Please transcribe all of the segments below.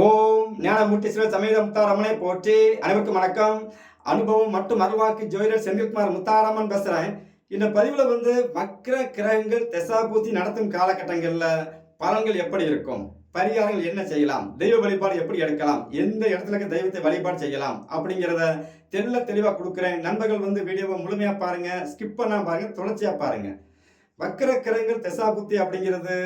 ஓம் ஞானமூர்த்தீஸ்வரர் சமேத முத்தாரம்மனை போற்றி. அனைவருக்கும் வணக்கம். அனுபவம் மற்றும் அருள்வாக்கு ஜோதிடர் செந்தில்குமார் முத்தாரம்மன் பேசுகிறேன். இந்த பதிவில் வக்ர கிரகங்கள் தசாபூர்த்தி நடத்தும் காலகட்டங்களில் பலன்கள் எப்படி இருக்கும், பரிகாரங்கள் என்ன செய்யலாம், தெய்வ வழிபாடு எப்படி எடுக்கலாம், எந்த இடத்துல இருக்க தெய்வத்தை வழிபாடு செய்யலாம் அப்படிங்கிறத தெளிவாக கொடுக்குறேன். நண்பர்கள் வீடியோவை முழுமையாக பாருங்கள், ஸ்கிப் பண்ணாமல் பாருங்கள், தொடர்ச்சியாக பாருங்கள். வக்ர கிரகங்கள் தசாபுத்தி அப்படிங்கிறது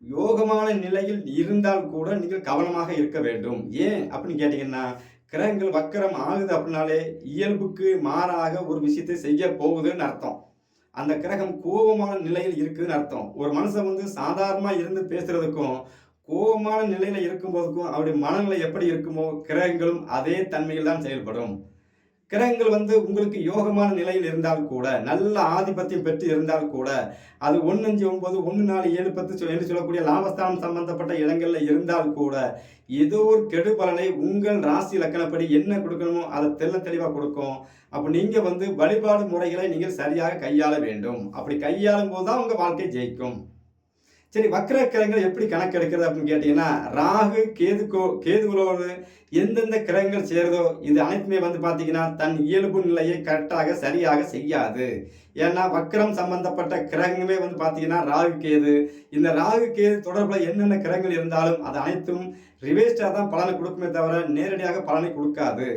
யோகமான நிலையில் இருந்தால் கூட நீங்கள் கவனமாக இருக்க வேண்டும். ஏன் அப்படின்னு கேட்டீங்கன்னா, கிரகங்கள் வக்கரம் ஆகுது அப்படின்னாலே இயல்புக்கு மாறாக ஒரு விஷயத்தை செய்ய போகுதுன்னு அர்த்தம். அந்த கிரகம் கோபமான நிலையில் இருக்குதுன்னு அர்த்தம். ஒரு மனுஷன் சாதாரணமா இருந்து பேசுறதுக்கும் கோபமான நிலையில இருக்கும்போதுக்கும் அவருடைய மனநிலை எப்படி இருக்குமோ கிரகங்களும் அதே தன்மையில் தான் செயல்படும். கிரகங்கள் உங்களுக்கு யோகமான நிலையில் இருந்தால் கூட, நல்ல ஆதிபத்தியம் பெற்று இருந்தால் கூட, அது 1-5-9 1-4-7-10 என்று சொல்லக்கூடிய லாபஸ்தானம் சம்பந்தப்பட்ட இடங்கள்ல இருந்தால் கூட ஏதோ ஒரு கெடு பலனை உங்கள் ராசி லக்கணப்படி என்ன கொடுக்கணுமோ அதை தெளிவாக கொடுக்கும். அப்போ நீங்க வழிபாடு முறைகளை நீங்கள் சரியாக கையாள வேண்டும். அப்படி கையாளும் போது தான் உங்க வாழ்க்கை ஜெயிக்கும். சரி, வக்ர கிரகங்கள் எப்படி கணக்கெடுக்கிறது அப்படின்னு கேட்டீங்கன்னா, ராகு கேதுகளோடு எந்தெந்த கிரகங்கள் சேருதோ இது அனைத்துமே பார்த்தீங்கன்னா தன் இயல்பு நிலையை கரெக்டாக சரியாக செய்யாது. ஏன்னா வக்ரம் சம்பந்தப்பட்ட கிரகமே பார்த்தீங்கன்னா ராகு கேது. இந்த ராகு கேது தொடர்பில் என்னென்ன கிரகங்கள் இருந்தாலும் அது அனைத்தும் ரிவேஸ்டாக தான் பலனை கொடுக்குமே தவிர நேரடியாக பலனை கொடுக்காது.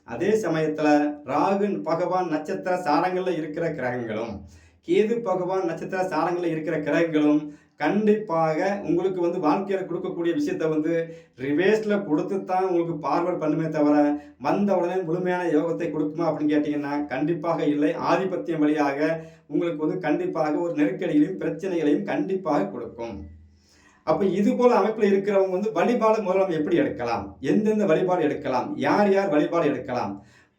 அதே சமயத்தில் ராகு பகவான் நட்சத்திர சாரங்களில் இருக்கிற கிரகங்களும் கேது பகவான் நட்சத்திர சாரங்களில் இருக்கிற கிரகங்களும் கண்டிப்பாக உங்களுக்கு வாழ்க்கையில் கொடுக்கக்கூடிய விஷயத்தை ரிவேர்ஸில் கொடுத்து தான் உங்களுக்கு ஃபார்வர்ட் பண்ணுமே தவிர வந்த உடனே முழுமையான யோகத்தை கொடுக்குமா அப்படின்னு கேட்டிங்கன்னா கண்டிப்பாக இல்லை. ஆதிபத்தியம் வழியாக உங்களுக்கு கண்டிப்பாக ஒரு நெருக்கடிகளையும் பிரச்சனைகளையும் கண்டிப்பாக கொடுக்கும். அப்போ இது போல அமைப்பில் இருக்கிறவங்க வழிபாடு மூலம் எப்படி எடுக்கலாம், எந்தெந்த வழிபாடு எடுக்கலாம், யார் யார் வழிபாடு எடுக்கலாம்.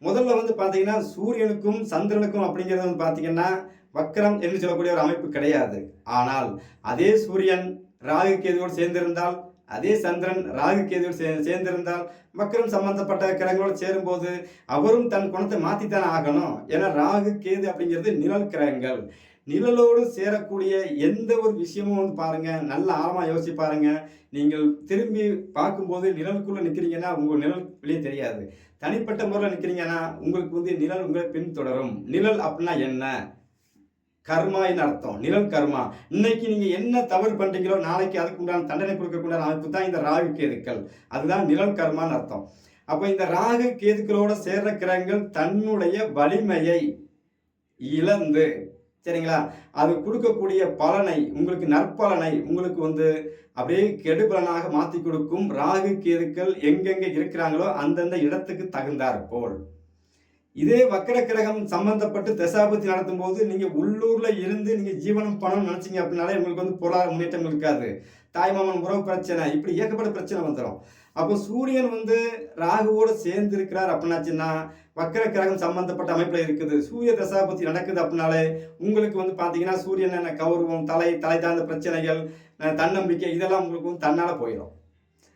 முதல்ல பார்த்தீங்கன்னா சூரியனுக்கும் சந்திரனுக்கும் அப்படிங்கிறது பார்த்தீங்கன்னா வக்ரம் என்று சொல்லக்கூடிய ஒரு அமைப்பு கிடையாது. ஆனால் அதே சூரியன் ராகு கேதுவோடு சேர்ந்திருந்தால், அதே சந்திரன் ராகு கேதுவோடு சேர்ந்திருந்தால் வக்ரம் சம்பந்தப்பட்ட கிரகங்களோடு சேரும்போது அவரும் தன் குணத்தை மாற்றித்தானே ஆகணும். ஏன்னா ராகு கேது அப்படிங்கிறது நிழல் கிரகங்கள். நிழலோடு சேரக்கூடிய எந்த ஒரு விஷயமும் பாருங்க, நல்ல ஆழமாக யோசிச்சு பாருங்க. நீங்கள் திரும்பி பார்க்கும்போது நிழலுக்குள்ள நிற்கிறீங்கன்னா உங்கள் நிழல் வெளியே தெரியாது. தனிப்பட்ட முறையில் நிற்கிறீங்கன்னா உங்களுக்கு நிழல் உங்களை பின்தொடரும். நிழல் அப்படின்னா என்ன? கர்மான்னு அர்த்தம். நிழல் கர்மா. இன்னைக்கு நீங்க என்ன தவறு பண்றீங்களோ நாளைக்கு அதுக்கு உண்டான தண்டனை கொடுக்கக்கூடிய அமைப்பு தான் இந்த ராகு கேதுக்கள். அதுதான் நிழல் கர்மான்னு அர்த்தம். அப்போ இந்த ராகு கேதுக்களோட சேர்ற கிரகங்கள் தன்னுடைய வலிமையை இழந்து, சரிங்களா, அது கொடுக்கக்கூடிய பலனை உங்களுக்கு நற்பலனை உங்களுக்கு அப்படியே கெடுபலனாக மாற்றி கொடுக்கும். ராகு கேதுக்கள் எங்கெங்க இருக்கிறாங்களோ அந்தந்த இடத்துக்கு தகுந்தார் போல். இதே வக்கர கிரகம் சம்பந்தப்பட்டு தசாபுத்தி நடத்தும் போது நீங்க உள்ளூர்ல இருந்து நீங்க ஜீவனம் பணம் நினைச்சீங்க அப்படின்னாலே உங்களுக்கு பொருளாதார முன்னேற்றம் இருக்காது. தாய்மாமன் உறவு பிரச்சனை, இப்படி ஏகப்பட்ட பிரச்சனை வந்துடும். அப்போ சூரியன் ராகுவோடு சேர்ந்து இருக்கிறார் அப்படின்னாச்சுன்னா வக்கர கிரகம் சம்பந்தப்பட்ட அமைப்புல இருக்குது. சூரிய தசாபுத்தி நடக்குது அப்படின்னாலே உங்களுக்கு பாத்தீங்கன்னா சூரியன் என்ன கௌரவம், தலை சார்ந்த பிரச்சனைகள், தன்னம்பிக்கை இதெல்லாம் உங்களுக்கு தன்னால போயிடும்.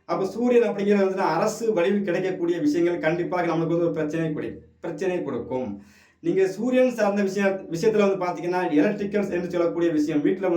அப்போ சூரியன் அப்படிங்கிறது அரசு வழிவில் கிடைக்கக்கூடிய விஷயங்கள் கண்டிப்பாக நம்மளுக்கு ஒரு பிரச்சனை கொடுக்கும். நீங்கள் சூரியன் சார்ந்த விஷயத்தில் பார்த்தீங்கன்னா எலக்ட்ரிக்கல்ஸ் என்று சொல்லக்கூடிய விஷயம், வீட்டில்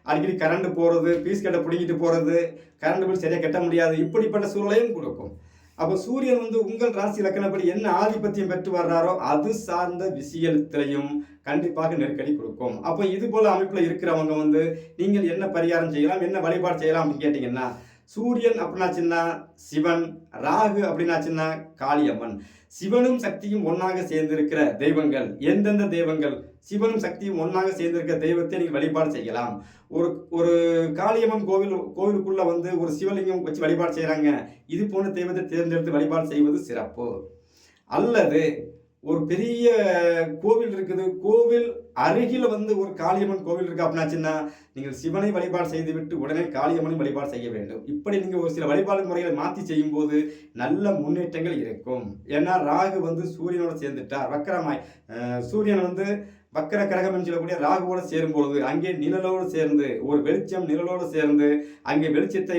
அடிக்கடி கரண்ட் போகிறது, பீஸ் கட்டை பிடிங்கிட்டு போகிறது, கரண்ட் பில் சரியாக கட்ட முடியாது, இப்படிப்பட்ட சூழலையும் கொடுக்கும். அப்போ சூரியன் உங்கள் ராசி லக்கணப்படி என்ன ஆதிபத்தியம் பெற்று வர்றாரோ அது சார்ந்த விஷயத்திலையும் கண்டிப்பாக நெருக்கடி கொடுக்கும். அப்போ இது போல அமைப்பில் இருக்கிறவங்க நீங்கள் என்ன பரிகாரம் செய்யலாம், என்ன வழிபாடு செய்யலாம் அப்படின்னு கேட்டிங்கன்னா, சூரியன் அப்படின்னாச்சுன்னா சிவன், ராகு அப்படின்னாச்சுன்னா காளியம்மன். சிவனும் சக்தியும் ஒன்றாக சேர்ந்திருக்கிற தெய்வங்கள் எந்தெந்த தெய்வங்கள்? சிவனும் சக்தியும் ஒன்றாக சேர்ந்திருக்கிற தெய்வத்தை நீங்கள் வழிபாடு செய்யலாம். ஒரு காளியம்மன் கோவிலுக்குள்ள ஒரு சிவலிங்கம் வச்சு வழிபாடு செய்கிறாங்க, இது போன்ற தெய்வத்தை தேர்ந்தெடுத்து வழிபாடு செய்வது சிறப்பு. அல்லது ஒரு பெரிய கோவில் இருக்குது, கோவில் அருகில் ஒரு காளியம்மன் கோவில் இருக்கு அப்படின்னாச்சுன்னா நீங்கள் சிவனை வழிபாடு செய்துவிட்டு உடனே காளியம்மனை வழிபாடு செய்ய வேண்டும். இப்படி நீங்கள் ஒரு சில வழிபாடு முறைகளை மாற்றி செய்யும் போது நல்ல முன்னேற்றங்கள் இருக்கும். ஏன்னா ராகு சூரியனோட சேர்ந்துட்டார், வக்கரமாய். சூரியன் வக்கர கிரகம் என்று சொல்லக்கூடிய ராகுவோடு சேரும்பொழுது அங்கே நிழலோடு சேர்ந்து ஒரு வெளிச்சம் நிழலோடு சேர்ந்து அங்கே வெளிச்சத்தை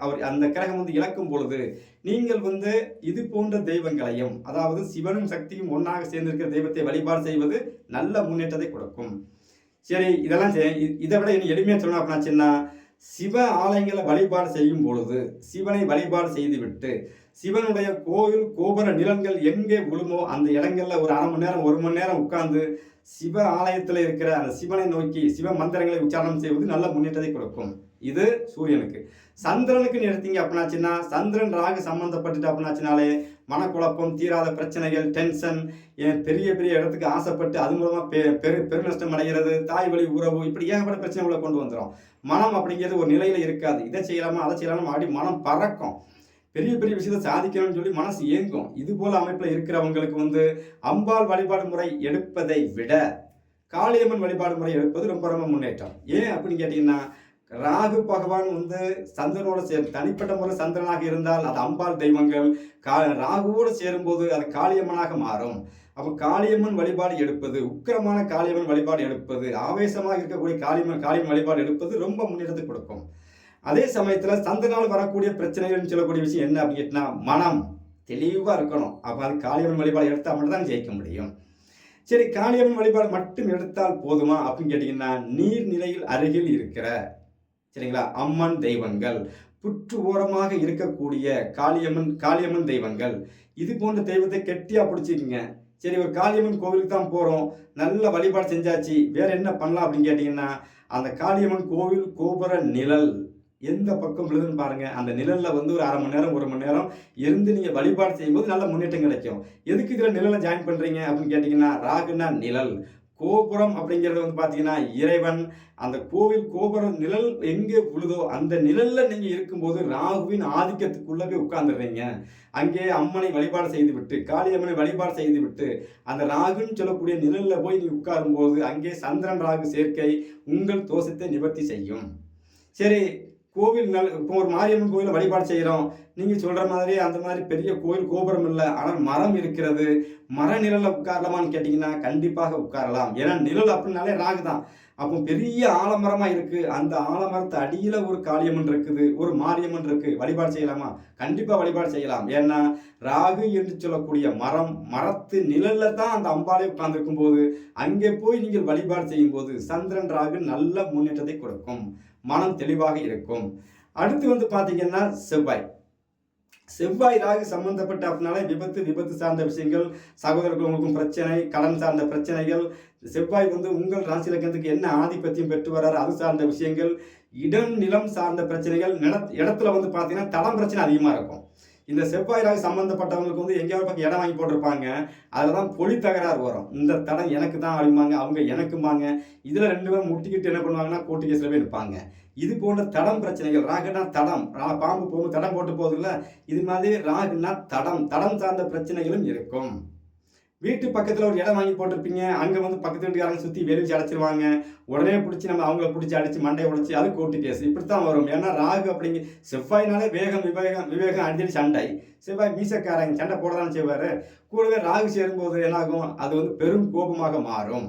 அவர் அந்த கிரகம் இழக்கும் பொழுது நீங்கள் இது போன்ற தெய்வங்களையும், அதாவது சிவனும் சக்தியும் ஒன்றாக சேர்ந்திருக்கிற தெய்வத்தை வழிபாடு செய்வது நல்ல முன்னேற்றத்தை கொடுக்கும். சரி, இதெல்லாம் இதை விட இன்னும் எளிமையாக சொல்லணும் அப்படின்னாச்சுன்னா சிவ ஆலயங்களை வழிபாடு செய்யும் பொழுது சிவனை வழிபாடு செய்துவிட்டு சிவனுடைய கோவில் கோபுர நிலங்கள் எங்கே விழுமோ அந்த இடங்கள்ல ஒரு அரை மணி நேரம் 1 மணி நேரம் உட்கார்ந்து சிவ ஆலயத்தில் இருக்கிற அந்த சிவனை நோக்கி சிவ மந்திரங்களை உச்சாரணம் செய்வது நல்ல முன்னேற்றத்தை கொடுக்கும். இது சூரியனுக்கு. சந்திரனுக்கு எடுத்தீங்க அப்படின்னாச்சுன்னா சந்திரன் ராகு சம்பந்தப்பட்டுட்டு அப்படின்னாச்சுனாலே மனக்குழப்பம், தீராத பிரச்சனைகள், டென்ஷன், பெரிய பெரிய இடத்துக்கு ஆசைப்பட்டு அது மூலமா பெருநஷ்டம் அடைகிறது, தாய் வழி உறவு, இப்படி ஏகப்பட்ட பிரச்சனைகளை கொண்டு வந்துடும். மனம் அப்படிங்கிறது ஒரு நிலையில இருக்காது. இதை செய்யலாமா அதை செய்யலாமா அப்படி மனம் பறக்கும். பெரிய பெரிய விஷயத்தை சாதிக்கணும்னு சொல்லி மனசு இயங்கும். இது போல அமைப்புல இருக்கிறவங்களுக்கு அம்பாள் வழிபாடு முறை எடுப்பதை விட காளியம்மன் வழிபாடு முறை எடுப்பது ரொம்ப ரொம்ப முன்னேற்றம். ஏன் அப்படின்னு கேட்டீங்கன்னா, ராகு பகவான் சந்திரனோட தனிப்பட்ட முறை சந்திரனாக இருந்தால் அது அம்பாள் தெய்வங்கள், ராகுவோடு சேரும்போது அது காளியம்மனாக மாறும். அப்போ காளியம்மன் வழிபாடு எடுப்பது, உக்கிரமான காளியம்மன் வழிபாடு எடுப்பது, ஆவேசமாக இருக்கக்கூடிய காளியம்மன் வழிபாடு எடுப்பது ரொம்ப முன்னேற்றத்தை கொடுக்கும். அதே சமயத்தில் சந்திரனால் வரக்கூடிய பிரச்சனைகள்னு சொல்லக்கூடிய விஷயம் என்ன அப்படின்னு கேட்டினா, மனம் தெளிவாக இருக்கணும். அப்போ அது காளியம்மன் வழிபாடு எடுத்தால் மட்டும் தான் ஜெயிக்க முடியும். சரி, காளியம்மன் வழிபாடு மட்டும் எடுத்தால் போதுமா அப்படின்னு கேட்டிங்கன்னா, நீர்நிலையில் அருகில் இருக்கிற சரிங்களா அம்மன் தெய்வங்கள், புற்று ஓரமாக இருக்கக்கூடிய காளியம்மன் தெய்வங்கள், இது போன்ற தெய்வத்தை கெட்டியா பிடிச்சிக்கங்க. சரி, ஒரு காளியம்மன் கோவிலுக்கு தான் போகிறோம், நல்ல வழிபாடு செஞ்சாச்சு, வேற என்ன பண்ணலாம் அப்படின்னு கேட்டிங்கன்னா, அந்த காளியம்மன் கோவில் கோபுர நிழல் எந்த பக்கம் விழுதுன்னு பாருங்க. அந்த நிழல்ல ஒரு அரை மணி நேரம் 1 மணி நேரம் இருந்து நீங்க வழிபாடு செய்யும்போது நல்ல முன்னேற்றம் கிடைக்கும். எதுக்கு இதுல நிழலை ஜாயின் பண்றீங்க அப்படின்னு கேட்டீங்கன்னா, ராகுனா நிழல், கோபுரம் அப்படிங்கிறது பார்த்தீங்கன்னா இறைவன். அந்த கோவில் கோபுர நிழல் எங்கே விழுதோ அந்த நிழல்ல நீங்க இருக்கும்போது ராகுவின் ஆதிக்கத்துக்குள்ள போய் உட்கார்ந்துடுறீங்க. அங்கே அம்மனை வழிபாடு செய்து விட்டு காளியம்மனை வழிபாடு செய்து விட்டு அந்த ராகுன்னு சொல்லக்கூடிய நிழல்ல போய் நீ உட்காரும் போது அங்கே சந்திரன் ராகு சேர்க்கை உங்கள் தோஷத்தை நிவர்த்தி செய்யும். சரி, கோவில் இப்போ ஒரு மாரியம்மன் கோயிலை வழிபாடு செய்கிறோம், நீங்கள் சொல்கிற மாதிரி அந்த மாதிரி பெரிய கோயில் கோபுரம் இல்லை, ஆனால் மரம் இருக்கிறது, மர நிழலில் உட்காரலாமான்னு கேட்டிங்கன்னா கண்டிப்பாக உட்காரலாம். ஏன்னா நிழல் அப்படின்னாலே ராகு தான். அப்போ பெரிய ஆலமரமாக இருக்குது, அந்த ஆலமரத்து அடியில் ஒரு காளியம்மன் இருக்குது, ஒரு மாரியம்மன் இருக்குது, வழிபாடு செய்யலாமா? கண்டிப்பாக வழிபாடு செய்யலாம். ஏன்னா ராகு என்று சொல்லக்கூடிய மரத்து நிழலில் தான் அந்த அம்பாலே உட்கார்ந்துருக்கும் போது அங்கே போய் நீங்கள் வழிபாடு செய்யும் போது சந்திரன் ராகு நல்ல முன்னேற்றத்தை கொடுக்கும், மனம் தெளிவாக இருக்கும். அடுத்து பார்த்தீங்கன்னா செவ்வாய் ராகு சம்பந்தப்பட்ட அப்படின்னாலே விபத்து சார்ந்த விஷயங்கள், சகோதரர்களுக்கும் பிரச்சனை, கடன் சார்ந்த பிரச்சனைகள். செவ்வாய் உங்கள் ராசி லக்னத்துக்கு என்ன ஆதிபத்தியம் பெற்று வர்றாரு அது சார்ந்த விஷயங்கள், இடம் நிலம் சார்ந்த பிரச்சனைகள், இடத்துல பார்த்தீங்கன்னா தடம் பிரச்சனை அதிகமாக இருக்கும். இந்த செவ்வாய் ராகு சம்பந்தப்பட்டவங்களுக்கு எங்கேயாவது பக்கம் இடம் வாங்கி போட்டிருப்பாங்க, அதில் தான் பொலி தகராறு வரும். இந்த தடம் எனக்கு தான் அப்படிம்பாங்க, அவங்க எனக்கும்பாங்க. இதில் 2 பேரும் முட்டிக்கிட்டு என்ன பண்ணுவாங்கன்னா கோர்ட்டு கேஸில் போய் இருப்பாங்க. இது போன்ற தடம் பிரச்சனைகள், ராகுனா தடம், பாம்பு போகும் தடம் போட்டு போகுதுல்ல, இது மாதிரி ராகுனா தடம் சார்ந்த பிரச்சனைகளும் இருக்கும். வீட்டு பக்கத்தில் ஒரு இடம் வாங்கி போட்டிருப்பீங்க, அங்கே பக்கத்து வீட்டுக்காரங்க சுற்றி வெளியே அடைச்சிருவாங்க, உடனே பிடிச்சி நம்ம அவங்கள பிடிச்சி அடித்து மண்டையை உடைச்சி அது கோர்ட்டு கேஸ் இப்படித்தான் வரும். ஏன்னா ராகு அப்படிங்க செவ்வாய்னாலே விவேகம் அடிச்சடி சண்டை. செவ்வாய் மீசக்காரங்க சண்டை போட தானே செய்வார். கூடவே ராகு சேரும்போது என்னாகும், அது பெரும் கோபமாக மாறும்.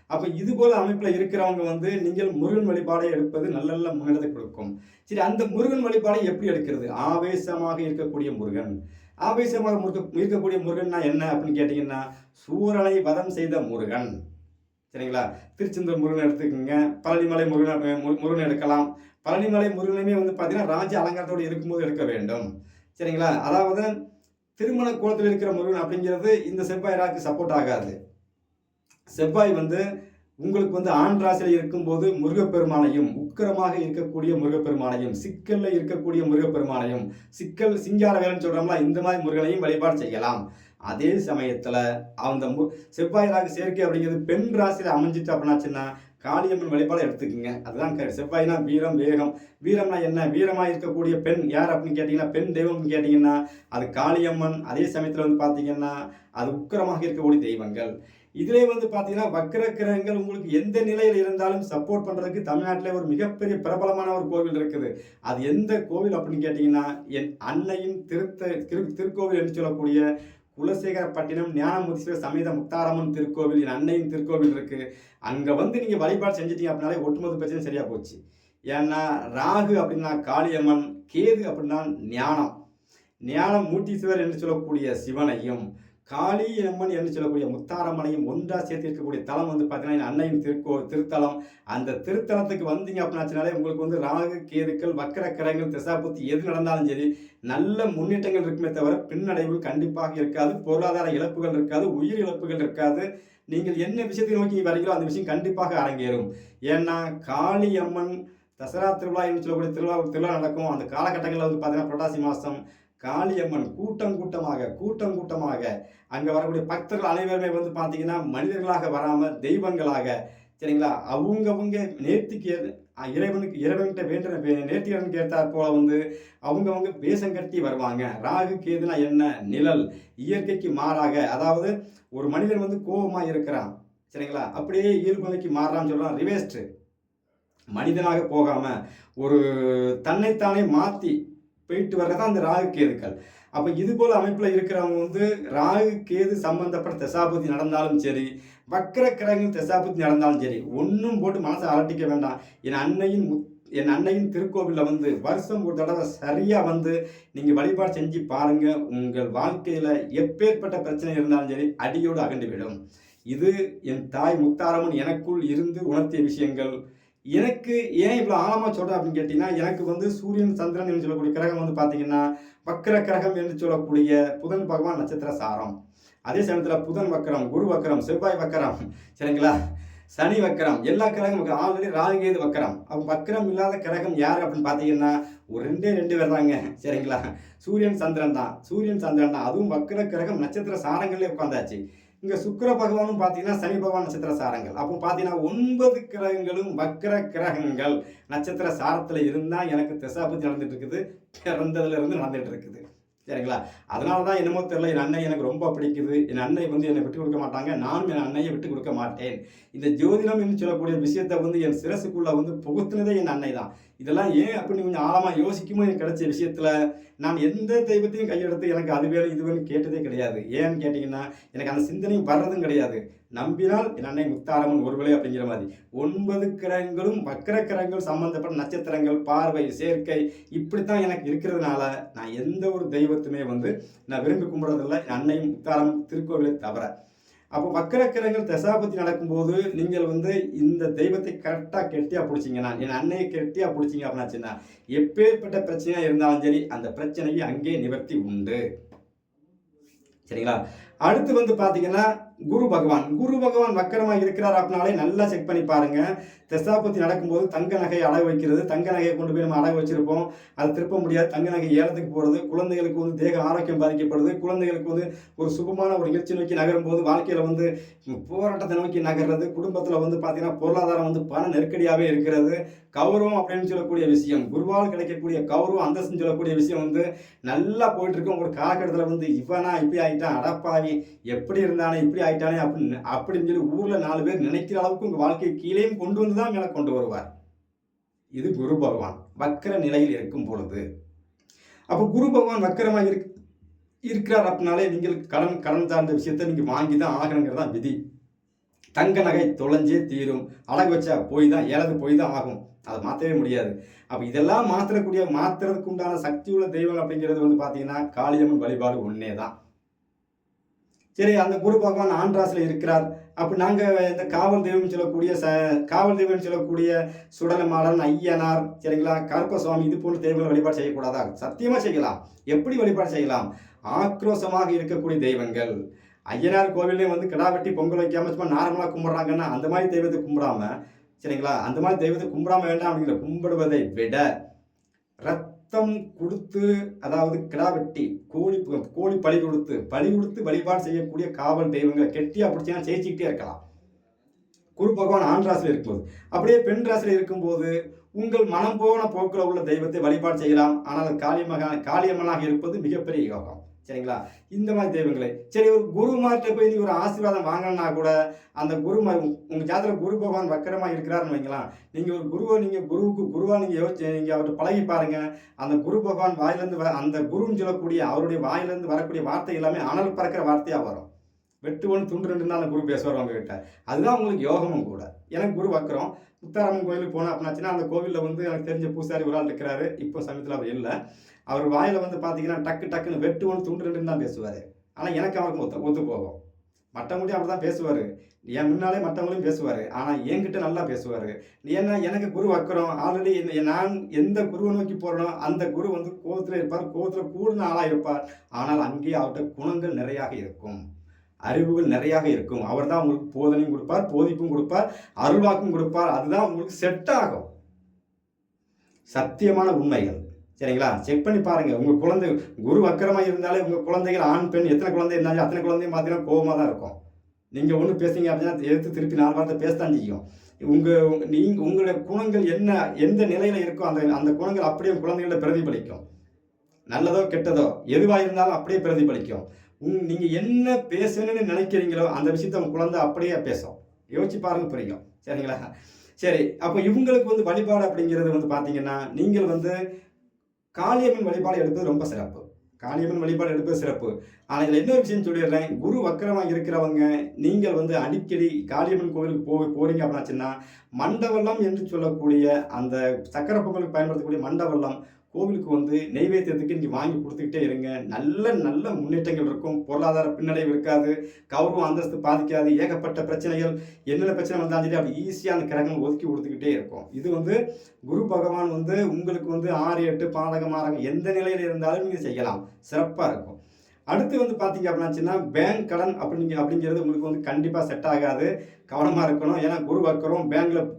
அப்போ இது போல அமைப்பில் இருக்கிறவங்க நீங்கள் முருகன் வழிபாடை எடுப்பது நல்ல முன்னேற்றத்தை கொடுக்கும். சரி, அந்த முருகன் வழிபாடை எப்படி எடுக்கிறது? ஆவேசமாக இருக்கக்கூடிய முருகன், ஆவேசமாக இருக்கக்கூடிய முருகன்னா என்ன அப்படின்னு கேட்டிங்கன்னா, சூரனை வதம் செய்த முருகன். சரிங்களா? திருச்செந்தூர் முருகன் எடுத்துக்கோங்க, பழனிமலை முருகன் எடுக்கலாம். பழனிமலை முருகனுமே பார்த்தீங்கன்னா ராஜ அலங்காரத்தோடு இருக்கும்போது எடுக்க வேண்டும். சரிங்களா? அதாவது திருமண கோலத்தில் இருக்கிற முருகன் அப்படிங்கிறது இந்த செவ்வாய் ராகுக்கு சப்போர்ட் ஆகாது. செவ்வாய் உங்களுக்கு ஆண் ராசியில் இருக்கும்போது முருகப்பெருமானையும், உக்கிரமாக இருக்கக்கூடிய முருகப்பெருமானையும், சிக்கல்ல இருக்கக்கூடிய முருகப்பெருமானையும், சிங்கார வேலைன்னு சொல்றோம்ல, இந்த மாதிரி முருகனையும் வழிபாடு செய்யலாம். அதே சமயத்துல அந்த செவ்வாய் ராகு சேர்க்கை அப்படிங்கிறது பெண் ராசியில் அமைஞ்சிட்டு அப்படின்னாச்சுன்னா காளியம்மன் வழிபாடு எடுத்துக்கோங்க. அதுதான் செவ்வாய்னா வீரம், வேகம். வீரம்னா என்ன? வீரமாக இருக்கக்கூடிய பெண் யார் அப்படின்னு கேட்டிங்கன்னா, பெண் தெய்வம்னு கேட்டிங்கன்னா அது காளியம்மன். அதே சமயத்தில் பார்த்தீங்கன்னா அது உக்கிரமாக இருக்கக்கூடிய தெய்வங்கள். இதிலே பார்த்தீங்கன்னா வக்ர கிரகங்கள் உங்களுக்கு எந்த நிலையில் இருந்தாலும் சப்போர்ட் பண்ணுறதுக்கு தமிழ்நாட்டில் ஒரு மிகப்பெரிய பிரபலமான ஒரு கோவில் இருக்குது. அது எந்த கோவில் அப்படின்னு கேட்டிங்கன்னா, என் அன்னையின் திருக்கோவில் என்று சொல்லக்கூடிய குலசேகரப்பட்டினம் ஞானமுதீஸ்வரர் சமேத முத்தாரம்மன் திருக்கோவில், என் அன்னையின் திருக்கோவில் இருக்குது. அங்கே நீங்கள் வழிபாடு செஞ்சிட்டீங்க அப்படின்னாலே ஒட்டுமொத்த பிரச்சனை சரியாக போச்சு. ஏன்னா ராகு அப்படின்னா காளியம்மன், கேது அப்படின்னா ஞானம் மூர்த்தீஸ்வரர் என்று சொல்லக்கூடிய சிவனையும், காளி அம்மன் என்று சொல்லக்கூடிய முத்தாரம்மனையும் ஒன்றா சேர்த்து இருக்கக்கூடிய தலம் வந்து பார்த்தீங்கன்னா என் அன்னையின் திருத்தலம். அந்த திருத்தலத்துக்கு வந்தீங்க அப்படின்னாச்சுனாலே உங்களுக்கு வந்து ராகு கேதுக்கள் வக்கர கிரகங்கள் திசாபுத்தி எது நடந்தாலும் சரி நல்ல முன்னேற்றங்கள் இருக்குமே தவிர பின்னடைவுகள் கண்டிப்பாக இருக்காது. பொருளாதார இழப்புகள் இருக்காது, உயிர் இழப்புகள் இருக்காது. நீங்கள் என்ன விஷயத்தை நோக்கி வரீங்களோ அந்த விஷயம் கண்டிப்பாக அரங்கேறும். ஏன்னா காளி அம்மன் தசரா திருவிழா என்று சொல்லக்கூடிய திருவிழா நடக்கும். அந்த காலகட்டங்களில் வந்து பார்த்தீங்கன்னா புரட்டாசி மாதம் காளியம்மன் கூட்டமாக அங்கே வரக்கூடிய பக்தர்கள் அனைவருமே வந்து பார்த்தீங்கன்னா மனிதர்களாக வராமல் தெய்வங்களாக, சரிங்களா, அவங்கவுங்க நேர்த்திக்கு இறைவன்கிட்ட வேண்டிய நேர்த்திகடன் கேட்டார் போல வந்து அவங்கவுங்க வேஷம் கட்டி வருவாங்க. ராகு கேதுனா என்ன? நிழல், இயற்கைக்கு மாறாக. அதாவது ஒரு மனிதன் வந்து கோபமாக இருக்கிறான், சரிங்களா, அப்படியே இயல்புநிலைக்கு மாறுறான்னு சொல்கிறான். ரிவேஸ்ட் மனிதனாக போகாமல் ஒரு தன்னைத்தானே மாற்றி போயிட்டு வர்றதான் அந்த ராகு கேதுக்கள். அப்போ இது போல் அமைப்பில் இருக்கிறவங்க வந்து ராகு கேது சம்பந்தப்பட்ட தசாபுத்தி நடந்தாலும் சரி, வக்கர கிரகங்கள் தசாபுத்தி நடந்தாலும் சரி, ஒன்றும் போட்டு மனசை அலட்டிக்க வேண்டாம். என் அன்னையின் திருக்கோவிலில் வந்து வருஷம் ஒரு தடவை சரியாக வந்து நீங்கள் வழிபாடு செஞ்சு பாருங்கள். உங்கள் வாழ்க்கையில் எப்பேற்பட்ட பிரச்சனை இருந்தாலும் சரி அடியோடு அகண்டுவிடும். இது என் தாய் முத்தாரம்மன் எனக்குள் இருந்து உணர்த்திய விஷயங்கள். எனக்கு ஏன் இவ்வளோ ஆழமாக சொல்கிறேன் அப்படின்னு கேட்டிங்கன்னா, எனக்கு வந்து சூரியன் சந்திரன் என்று சொல்லக்கூடிய கிரகம் வந்து பார்த்தீங்கன்னா வக்கர கிரகம் என்று சொல்லக்கூடிய புதன் பகவான் நட்சத்திர சாரம். அதே சமயத்தில் புதன் வக்கரம், குரு வக்கரம், செவ்வாய் வக்கரம், சரிங்களா, சனி வக்கரம், எல்லா கிரகம் வக்கரம். ஆல்ரெடி ராகுகேது வக்கரம். அப்போ வக்கரம் இல்லாத கிரகம் யார் அப்படின்னு பார்த்தீங்கன்னா ஒரு ரெண்டு பேர் தாங்க, சரிங்களா. சூரியன் சந்திரன் தான். அதுவும் வக்கர கிரகம் நட்சத்திர சாரங்களே உட்காந்தாச்சு. இங்கே சுக்கிர பகவானும் பார்த்தீங்கன்னா சனி பகவான் நட்சத்திர சாரங்கள். அப்போ பார்த்தீங்கன்னா 9 கிரகங்களும் வக்கர கிரகங்கள் நட்சத்திர சாரத்தில் இருந்தால் எனக்கு திசாபுத்தி நடந்துட்டு இருக்குது. பிறந்ததுலேருந்து நடந்துட்டு இருக்குது, சரிங்களா. அதனால தான் என்னமோ தெரியல, என் அன்னை எனக்கு ரொம்ப பிடிக்குது. என் அன்னை வந்து என்னை விட்டு கொடுக்க மாட்டாங்க, நானும் என் அன்னையை விட்டு கொடுக்க மாட்டேன். இந்த ஜோதிடம் என்று சொல்லக்கூடிய விஷயத்தை வந்து என் சிரசுக்குள்ளே வந்து புகுத்துனதே என் அன்னை தான். இதெல்லாம் ஏன் அப்படின்னு கொஞ்சம் ஆழமாக யோசிக்கும்போது எனக்கு கிடைச்ச விஷயத்தில் நான் எந்த தெய்வத்தையும் கையெடுத்து எனக்கு அது வேணும் இது வேணும் கேட்டதே கிடையாது. ஏன்னு கேட்டிங்கன்னா எனக்கு அந்த சிந்தனையும் வர்றதும் கிடையாது. நம்பினால் என் அன்னை முத்தாரம்மன் ஒருவேளை அப்படிங்கிற மாதிரி 9 கிரகங்களும் வக்கர கிரகங்கள் சம்பந்தப்பட்ட நட்சத்திரங்கள், பார்வை, சேர்க்கை இப்படித்தான் எனக்கு இருக்கிறதுனால நான் எந்த ஒரு தெய்வத்துமே வந்து நான் விரும்பி கும்பிட்றதில்லை, என் அன்னை முத்தாரம்மன் திருக்கோவிலை தவிர. அப்போ வக்கர கிரகங்கள் தசாபத்தி நடக்கும்போது நீங்கள் வந்து இந்த தெய்வத்தை கரெக்டாக கெட்டியாக பிடிச்சிங்கன்னா, என் அன்னையை கெட்டியாக பிடிச்சிங்க அப்படின்னாச்சுன்னா எப்பேற்பட்ட பிரச்சனையாக இருந்தாலும் சரி அந்த பிரச்சனைக்கு அங்கே நிவர்த்தி உண்டு, சரிங்களா. அடுத்து வந்து பார்த்தீங்கன்னா குரு பகவான் வக்கரமாக இருக்கிறார் அப்படின்னாலே நல்லா செக் பண்ணி பாருங்க. தசாபத்தி நடக்கும்போது தங்க நகையை அடகு வைக்கிறது, தங்க நகையை கொண்டு போய் நம்ம அடகு வச்சிருப்போம், அதை திருப்ப முடியாது, தங்க நகை ஏலத்துக்கு போகிறது, குழந்தைகளுக்கு வந்து தேக ஆரோக்கியம் பாதிக்கப்படுது, குழந்தைகளுக்கு வந்து ஒரு சுகமான ஒரு நிகழ்ச்சி நோக்கி நகரும் போது வாழ்க்கையில் வந்து போராட்டத்தை நோக்கி நகர்றது, குடும்பத்தில் வந்து பார்த்தீங்கன்னா பொருளாதாரம் வந்து பண நெருக்கடியாகவே இருக்கிறது, கௌரவம் அப்படின்னு சொல்லக்கூடிய விஷயம், குருவால் கிடைக்கக்கூடிய கௌரவம் அந்தஸ்துன்னு சொல்லக்கூடிய விஷயம் வந்து நல்லா போயிட்டு இருக்கும். ஒரு காலகட்டத்தில் வந்து இவனா இப்படி ஆகிட்டான், அடப்பாவி எப்படி இருந்தானே இப்படி ஆயிட்டானே அப்படின்னு சொல்லி ஊர்ல 4 பேர் நினைக்கிற அளவுக்கு உங்க வாழ்க்கையை கீழேயும் கொண்டு வந்து தான் மேலே கொண்டு வருவார். இது குரு பகவான் வக்கர நிலையில் இருக்கும் பொழுது. அப்போ குரு பகவான் வக்கரமாக இருக்கிறார் அப்படின்னாலே நீங்கள் கடன் சார்ந்த விஷயத்தை நீங்க வாங்கி தான் ஆகணுங்கிறதா விதி. தங்க நகை தொலைஞ்சே தீரும், அடகு வச்சா போய் தான் ஏலது போய் தான் ஆகும், அதை மாற்றவே முடியாது. அப்போ இதெல்லாம் மாற்றுறதுக்கு உண்டான சக்தி உள்ள தெய்வம் அப்படிங்கிறது வந்து பார்த்தீங்கன்னா காளியம்மன் வழிபாடு ஒன்னே தான். சரி, அந்த குரு பகவான் ஆண்ட்ராஸில் இருக்கிறார். அப்போ நாங்கள் இந்த காவல் தெய்வம் சொல்லக்கூடிய சுடலமாடன், ஐயனார், சரிங்களா, கருப்பசுவாமி இது போன்ற தெய்வங்களை வழிபாடு செய்யக்கூடாதா? சத்தியமாக செய்யலாம். எப்படி வழிபாடு செய்யலாம்? ஆக்ரோஷமாக இருக்கக்கூடிய தெய்வங்கள். ஐயனார் கோவிலையும் வந்து கிடா வெட்டி பொங்கல் வைக்காம சும்மா நார்மலாக கும்பிட்றாங்கன்னா அந்த மாதிரி தெய்வத்தை கும்பிடாம, சரிங்களா, அந்த மாதிரி தெய்வத்தை கும்பிடாம வேண்டாம் அப்படிங்கிற கும்பிடுவதை விட ரத்தம் கொடுத்து, அதாவது கிடா வெட்டி கோழி பலி கொடுத்து வழிபாடு செய்யக்கூடிய காவல் தெய்வங்களை கெட்டியாக பிடிச்சிங்கன்னா ஜெயிச்சுக்கிட்டே இருக்கலாம். குரு பகவான் ஆண் ராசியில் இருக்கும்போது. அப்படியே பெண் ராசியில் இருக்கும்போது உங்கள் மனம் போன போக்கில் உள்ள தெய்வத்தை வழிபாடு செய்யலாம். ஆனால் காளியம்மனாக இருப்பது மிகப்பெரிய யோகம், சரிங்களா. இந்த மாதிரி தெய்வங்களை சரி ஒரு குருமார்கிட்ட போய் நீ ஒரு ஆசீர்வாதம் வாங்கினா கூட அந்த உங்கள் ஜாதகத்தில் குரு பகவான் வக்கரமாக இருக்கிறாருன்னு வைங்களேன். நீங்கள் ஒரு குருவாக நீங்கள் யோசிச்சு நீங்கள் அவர்கிட்ட பழகி பாருங்க. அந்த குரு பகவான் வாயிலேருந்து அந்த குருன்னு சொல்லக்கூடிய அவருடைய வாயிலேருந்து வரக்கூடிய வார்த்தை எல்லாமே அனல் பறக்கிற வார்த்தையாக வரும். வெட்டு ஒன்று துண்டு ரெண்டு தான் அந்த குரு பேசுவார் உங்ககிட்ட. அதுதான் உங்களுக்கு யோகமும் கூட. எனக்கு குரு வக்கரம். முத்தாரம்மன் கோயிலுக்கு போனோம் அப்படின்னாச்சுன்னா அந்த கோவிலில் வந்து எனக்கு தெரிஞ்ச பூசாரி ஒரு ஆள் இருக்கிறாரு. இப்போ சமயத்தில் அவர் இல்லை. அவர் வாயில் வந்து பார்த்தீங்கன்னா டக்குன்னு வெட்டு ஒன்று துண்டு ரெண்டுன்னு தான் பேசுவார். ஆனால் எனக்கு அவருக்கு ஒத்து போகும். மற்றவங்கள்ட்டையும் அப்படி தான் பேசுவார். என் முன்னாலே மற்றவங்களையும் பேசுவார். ஆனால் என்கிட்ட நல்லா பேசுவார். ஏன்னா எனக்கு குரு வக்கரம். ஆல்ரெடி நான் எந்த குருவை நோக்கி போகிறேனோ அந்த குரு வந்து கோபத்தில் இருப்பார். கோபத்தில் கூடுன ஆளாக இருப்பார். ஆனால் அங்கேயே அவர்கிட்ட குணங்கள் நிறையாக இருக்கும். அறிவுகள் நிறையாக இருக்கும். அவர் தான் உங்களுக்கு போதனையும் கொடுப்பார், போதிப்பும் கொடுப்பார், அருள்வாக்கும் கொடுப்பார். அதுதான் உங்களுக்கு செட் ஆகும். சத்தியமான உண்மைகள். சரிங்களா? செக் பண்ணி பாருங்க. உங்க குழந்தை குரு வக்கரமாக இருந்தாலே உங்க குழந்தைகள் ஆண் பெண் எத்தனை குழந்தை இருந்தாலும் அத்தனை குழந்தையும் பார்த்தீங்கன்னா கோபமாக தான் இருக்கும். நீங்க ஒன்று பேசுங்க அப்படின்னா எடுத்து திருப்பி 4 வார்த்தை பேசத்தான் செய்யும். உங்களுடைய குணங்கள் என்ன எந்த நிலையில இருக்கோ அந்த குணங்கள் அப்படியே குழந்தைகள பிரதிபலிக்கும். நல்லதோ கெட்டதோ எதுவாக இருந்தாலும் அப்படியே பிரதிபலிக்கும். நீங்க என்ன பேசணும்னு நினைக்கிறீங்களோ அந்த விஷயத்த உங்க குழந்தை அப்படியே பேசும். யோசிச்சு பாருங்க, புரியும். சரிங்களா? சரி, அப்போ இவங்களுக்கு வந்து வழிபாடு அப்படிங்கிறது வந்து பார்த்தீங்கன்னா, நீங்கள் வந்து காளியம்மன் வழிபாடு எடுப்பது ரொம்ப சிறப்பு. காளியம்மன் வழிபாடு எடுப்பது சிறப்பு. ஆனால் இதில் இன்னொரு விஷயம் சொல்லிடுறேன். குரு வக்கரமாக இருக்கிறவங்க நீங்கள் வந்து அடிக்கடி காளியம்மன் கோவிலுக்கு போறீங்க அப்படின்னாச்சுன்னா, மண்டவெல்லம் என்று சொல்லக்கூடிய அந்த சக்கரை பொங்கலுக்கு பயன்படுத்தக்கூடிய மண்டவெல்லம் கோவிலுக்கு வந்து நெய்வேத்தியத்துக்கு நீங்கள் வாங்கி கொடுத்துக்கிட்டே இருங்க. நல்ல முன்னேற்றங்கள் இருக்கும். பொருளாதார பின்னடைவு இருக்காது. கௌரவம் அந்தஸ்து பாதிக்காது. ஏகப்பட்ட பிரச்சனைகள் என்னென்ன பிரச்சனை வந்தாலும் சரி அப்படி ஈஸியாக அந்த கிரகங்கள் ஒதுக்கி கொடுத்துக்கிட்டே இருக்கும். இது வந்து குரு பகவான் வந்து உங்களுக்கு வந்து 6, 8 பாதகமாக எந்த நிலையில் இருந்தாலும் நீங்கள் செய்யலாம். சிறப்பாக இருக்கும். அடுத்து வந்து பார்த்தீங்க அப்படின்னாச்சுன்னா, பேங்க் கடன் அப்படிங்கிறது உங்களுக்கு வந்து கண்டிப்பாக செட் ஆகாது. கவனமாக இருக்கணும். ஏன்னா குரு வக்கரம்.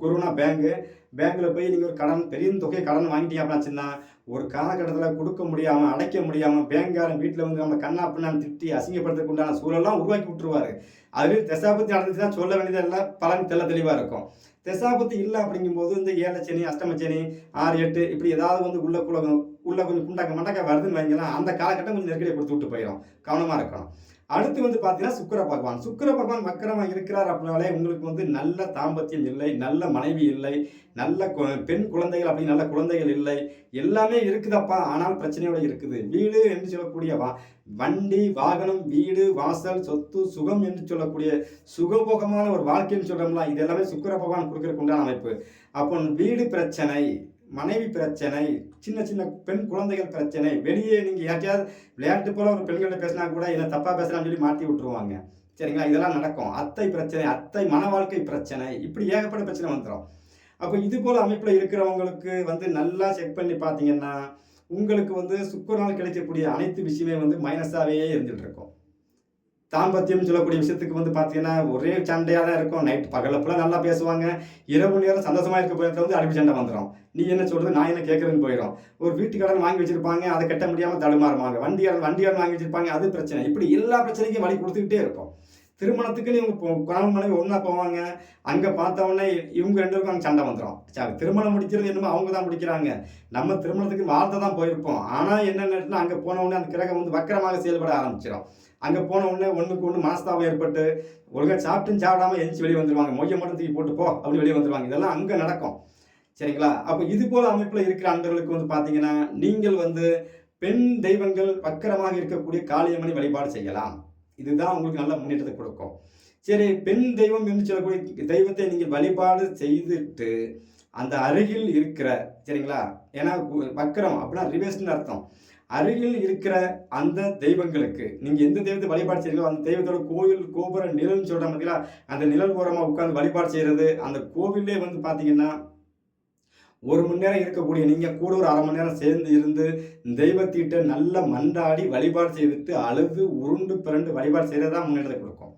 குருனா பேங்க்கில் போய் நீங்கள் ஒரு பெரிய தொகையை கடன் வாங்கிட்டீங்க அப்படின்னாச்சுன்னா, ஒரு காலகட்டத்தில் கொடுக்க முடியாமல் அடைக்க முடியாமல் பேங்க்காரன் வீட்டில் வந்து நம்ம கண்ணா பின்னான்னு திட்டி அசிங்கப்படுத்துறதுக்கு உண்டான சூழலாம் உருவாக்கி விட்டுருவாரு. அது தசாபத்தி நடந்துச்சுன்னா சொல்ல வேண்டியதில்லை, பலன் தெளிவாக இருக்கும். தசாபத்தி இல்லை அப்படிங்கும்போது இந்த 7 சனி, அஷ்டம சனி, 6, 8 இப்படி ஏதாவது வந்து உள்ள கொஞ்சம் மண்டக்க வருதுன்னு வைங்களேன், அந்த காலகட்டம் கொஞ்சம் நெருக்கடியை கொடுத்து விட்டு போயிடும். கவனமாக இருக்கணும். அடுத்து வந்து பார்த்தீங்கன்னா சுக்கிர பகவான் வக்கரமாக இருக்கிறார் அப்படின்னாலே உங்களுக்கு வந்து நல்ல தாம்பத்தியம் இல்லை, நல்ல மனைவி இல்லை, நல்ல பெண் குழந்தைகள் அப்படி நல்ல குழந்தைகள் இல்லை. எல்லாமே இருக்குதப்பா, ஆனால் பிரச்சனையோட இருக்குது. வீடு என்று சொல்லக்கூடிய வண்டி, வாகனம், வீடு, வாசல், சொத்து, சுகம் என்று சொல்லக்கூடிய சுகபோகமான ஒரு வாழ்க்கைன்னு சொல்றோம்ல, இது எல்லாமே சுக்கிர பகவான் கொடுக்கறதுக்கு உண்டான அமைப்பு. அப்போ வீடு பிரச்சனை, மனைவி பிரச்சனை, சின்ன பெண் குழந்தைகள் பிரச்சனை, வெளியே நீங்கள் யார்ட்டையாவது விளையாட்டு போல ஒரு பெண்கள்ட்ட பேசினா கூட என்ன தப்பாக பேசலாம்னு சொல்லி மாற்றி விட்டுருவாங்க. சரிங்களா? இதெல்லாம் நடக்கும். அத்தை பிரச்சனை, அத்தை மன வாழ்க்கை பிரச்சனை, இப்படி ஏகப்பட்ட பிரச்சனை வந்துடும். அப்போ இது போல் அமைப்பில் இருக்கிறவங்களுக்கு வந்து நல்லா செக் பண்ணி பார்த்தீங்கன்னா, உங்களுக்கு வந்து சுக்கிரனால் கிடைக்கக்கூடிய அனைத்து விஷயமே வந்து மைனஸாகவே இருந்துகிட்டு இருக்கும். தாம்பத்தியம் சொல்லக்கூடிய விஷயத்துக்கு வந்து பார்த்தீங்கன்னா ஒரே சண்டையாக தான் இருக்கும். நைட் பகலப்பெல்லாம் நல்லா பேசுவாங்க. இரவு நேரம் சந்தோஷமாக இருக்க போயிடத்துல வந்து அடிப்பு சண்டை வந்துடும். நீ என்ன சொல்கிறது, நான் என்ன கேட்குறேன்னு போயிடும். ஒரு வீட்டு கடன் வாங்கி வச்சுருப்பாங்க, அதை கட்ட முடியாமல் தடுமாறுவாங்க. வண்டி கடன் வாங்கி வச்சுருப்பாங்க, அது பிரச்சனை. இப்படி எல்லா பிரச்சனைக்கும் வழி கொடுத்துக்கிட்டே இருக்கும். திருமணத்துக்குன்னு இவங்க கணவன் மனைவி ஒன்றா போவாங்க. அங்கே பார்த்தவொடனே இவங்க 2 பேருக்கும் அங்கே சண்டை வந்துடும். திருமணம் முடிக்கிறது என்னமோ அவங்க தான் முடிக்கிறாங்க. நம்ம திருமணத்துக்கு வாழ்த்த தான் போயிருப்போம். ஆனால் என்னென்னா அங்கே போனவுடனே அந்த கிரகம் வந்து வக்கரமாக செயல்பட ஆரம்பிச்சிடும். அங்கே போன உடனே ஒன்றுக்கு ஒன்று மனஸ்தாபம் ஏற்பட்டு ஒழுங்காக சாப்பிடாமல் எந்திச்சு வெளியே வந்துடுவாங்க. மொய்யை மட்டும் தூக்கி போட்டு போ அப்படி வெளியே வந்துடுவாங்க. இதெல்லாம் அங்கே நடக்கும். சரிங்களா? அப்போ இது போல் அமைப்பில் இருக்கிற அன்பர்களுக்கு வந்து பார்த்தீங்கன்னா, நீங்கள் வந்து பெண் தெய்வங்கள் வக்கரமாக இருக்கக்கூடிய காளியம்மனை வழிபாடு செய்யலாம். இதுதான் உங்களுக்கு நல்ல முன்னேற்றத்தை கொடுக்கும். சரி, பெண் தெய்வம் என்று சொல்லக்கூடிய தெய்வத்தை நீங்கள் வழிபாடு செய்துட்டு அந்த அருகில் இருக்கிற, சரிங்களா, ஏன்னா வக்கரம் அப்படின்னா ரிவர்ஸ்னு அர்த்தம். அருகில் இருக்கிற அந்த தெய்வங்களுக்கு நீங்கள் எந்த தெய்வத்தை வழிபாடு செய்கிறீங்களோ அந்த தெய்வத்தோட கோயில் கோபுர நிழல்னு சொல்கிற பார்த்தீங்களா, அந்த நிழல் ஓரமாக உட்காந்து வழிபாடு செய்கிறது. அந்த கோவிலே வந்து பார்த்தீங்கன்னா 1 மணி நேரம் இருக்கக்கூடிய நீங்கள் கூட ஒரு 1/2 மணி நேரம் சேர்ந்து இருந்து தெய்வத்திட்ட நல்ல மன்றாடி வழிபாடு செய்துட்டு அழுது உருண்டு பிறண்டு வழிபாடு செய்கிறது தான் முன்னேற்றத்தை கொடுக்கும்.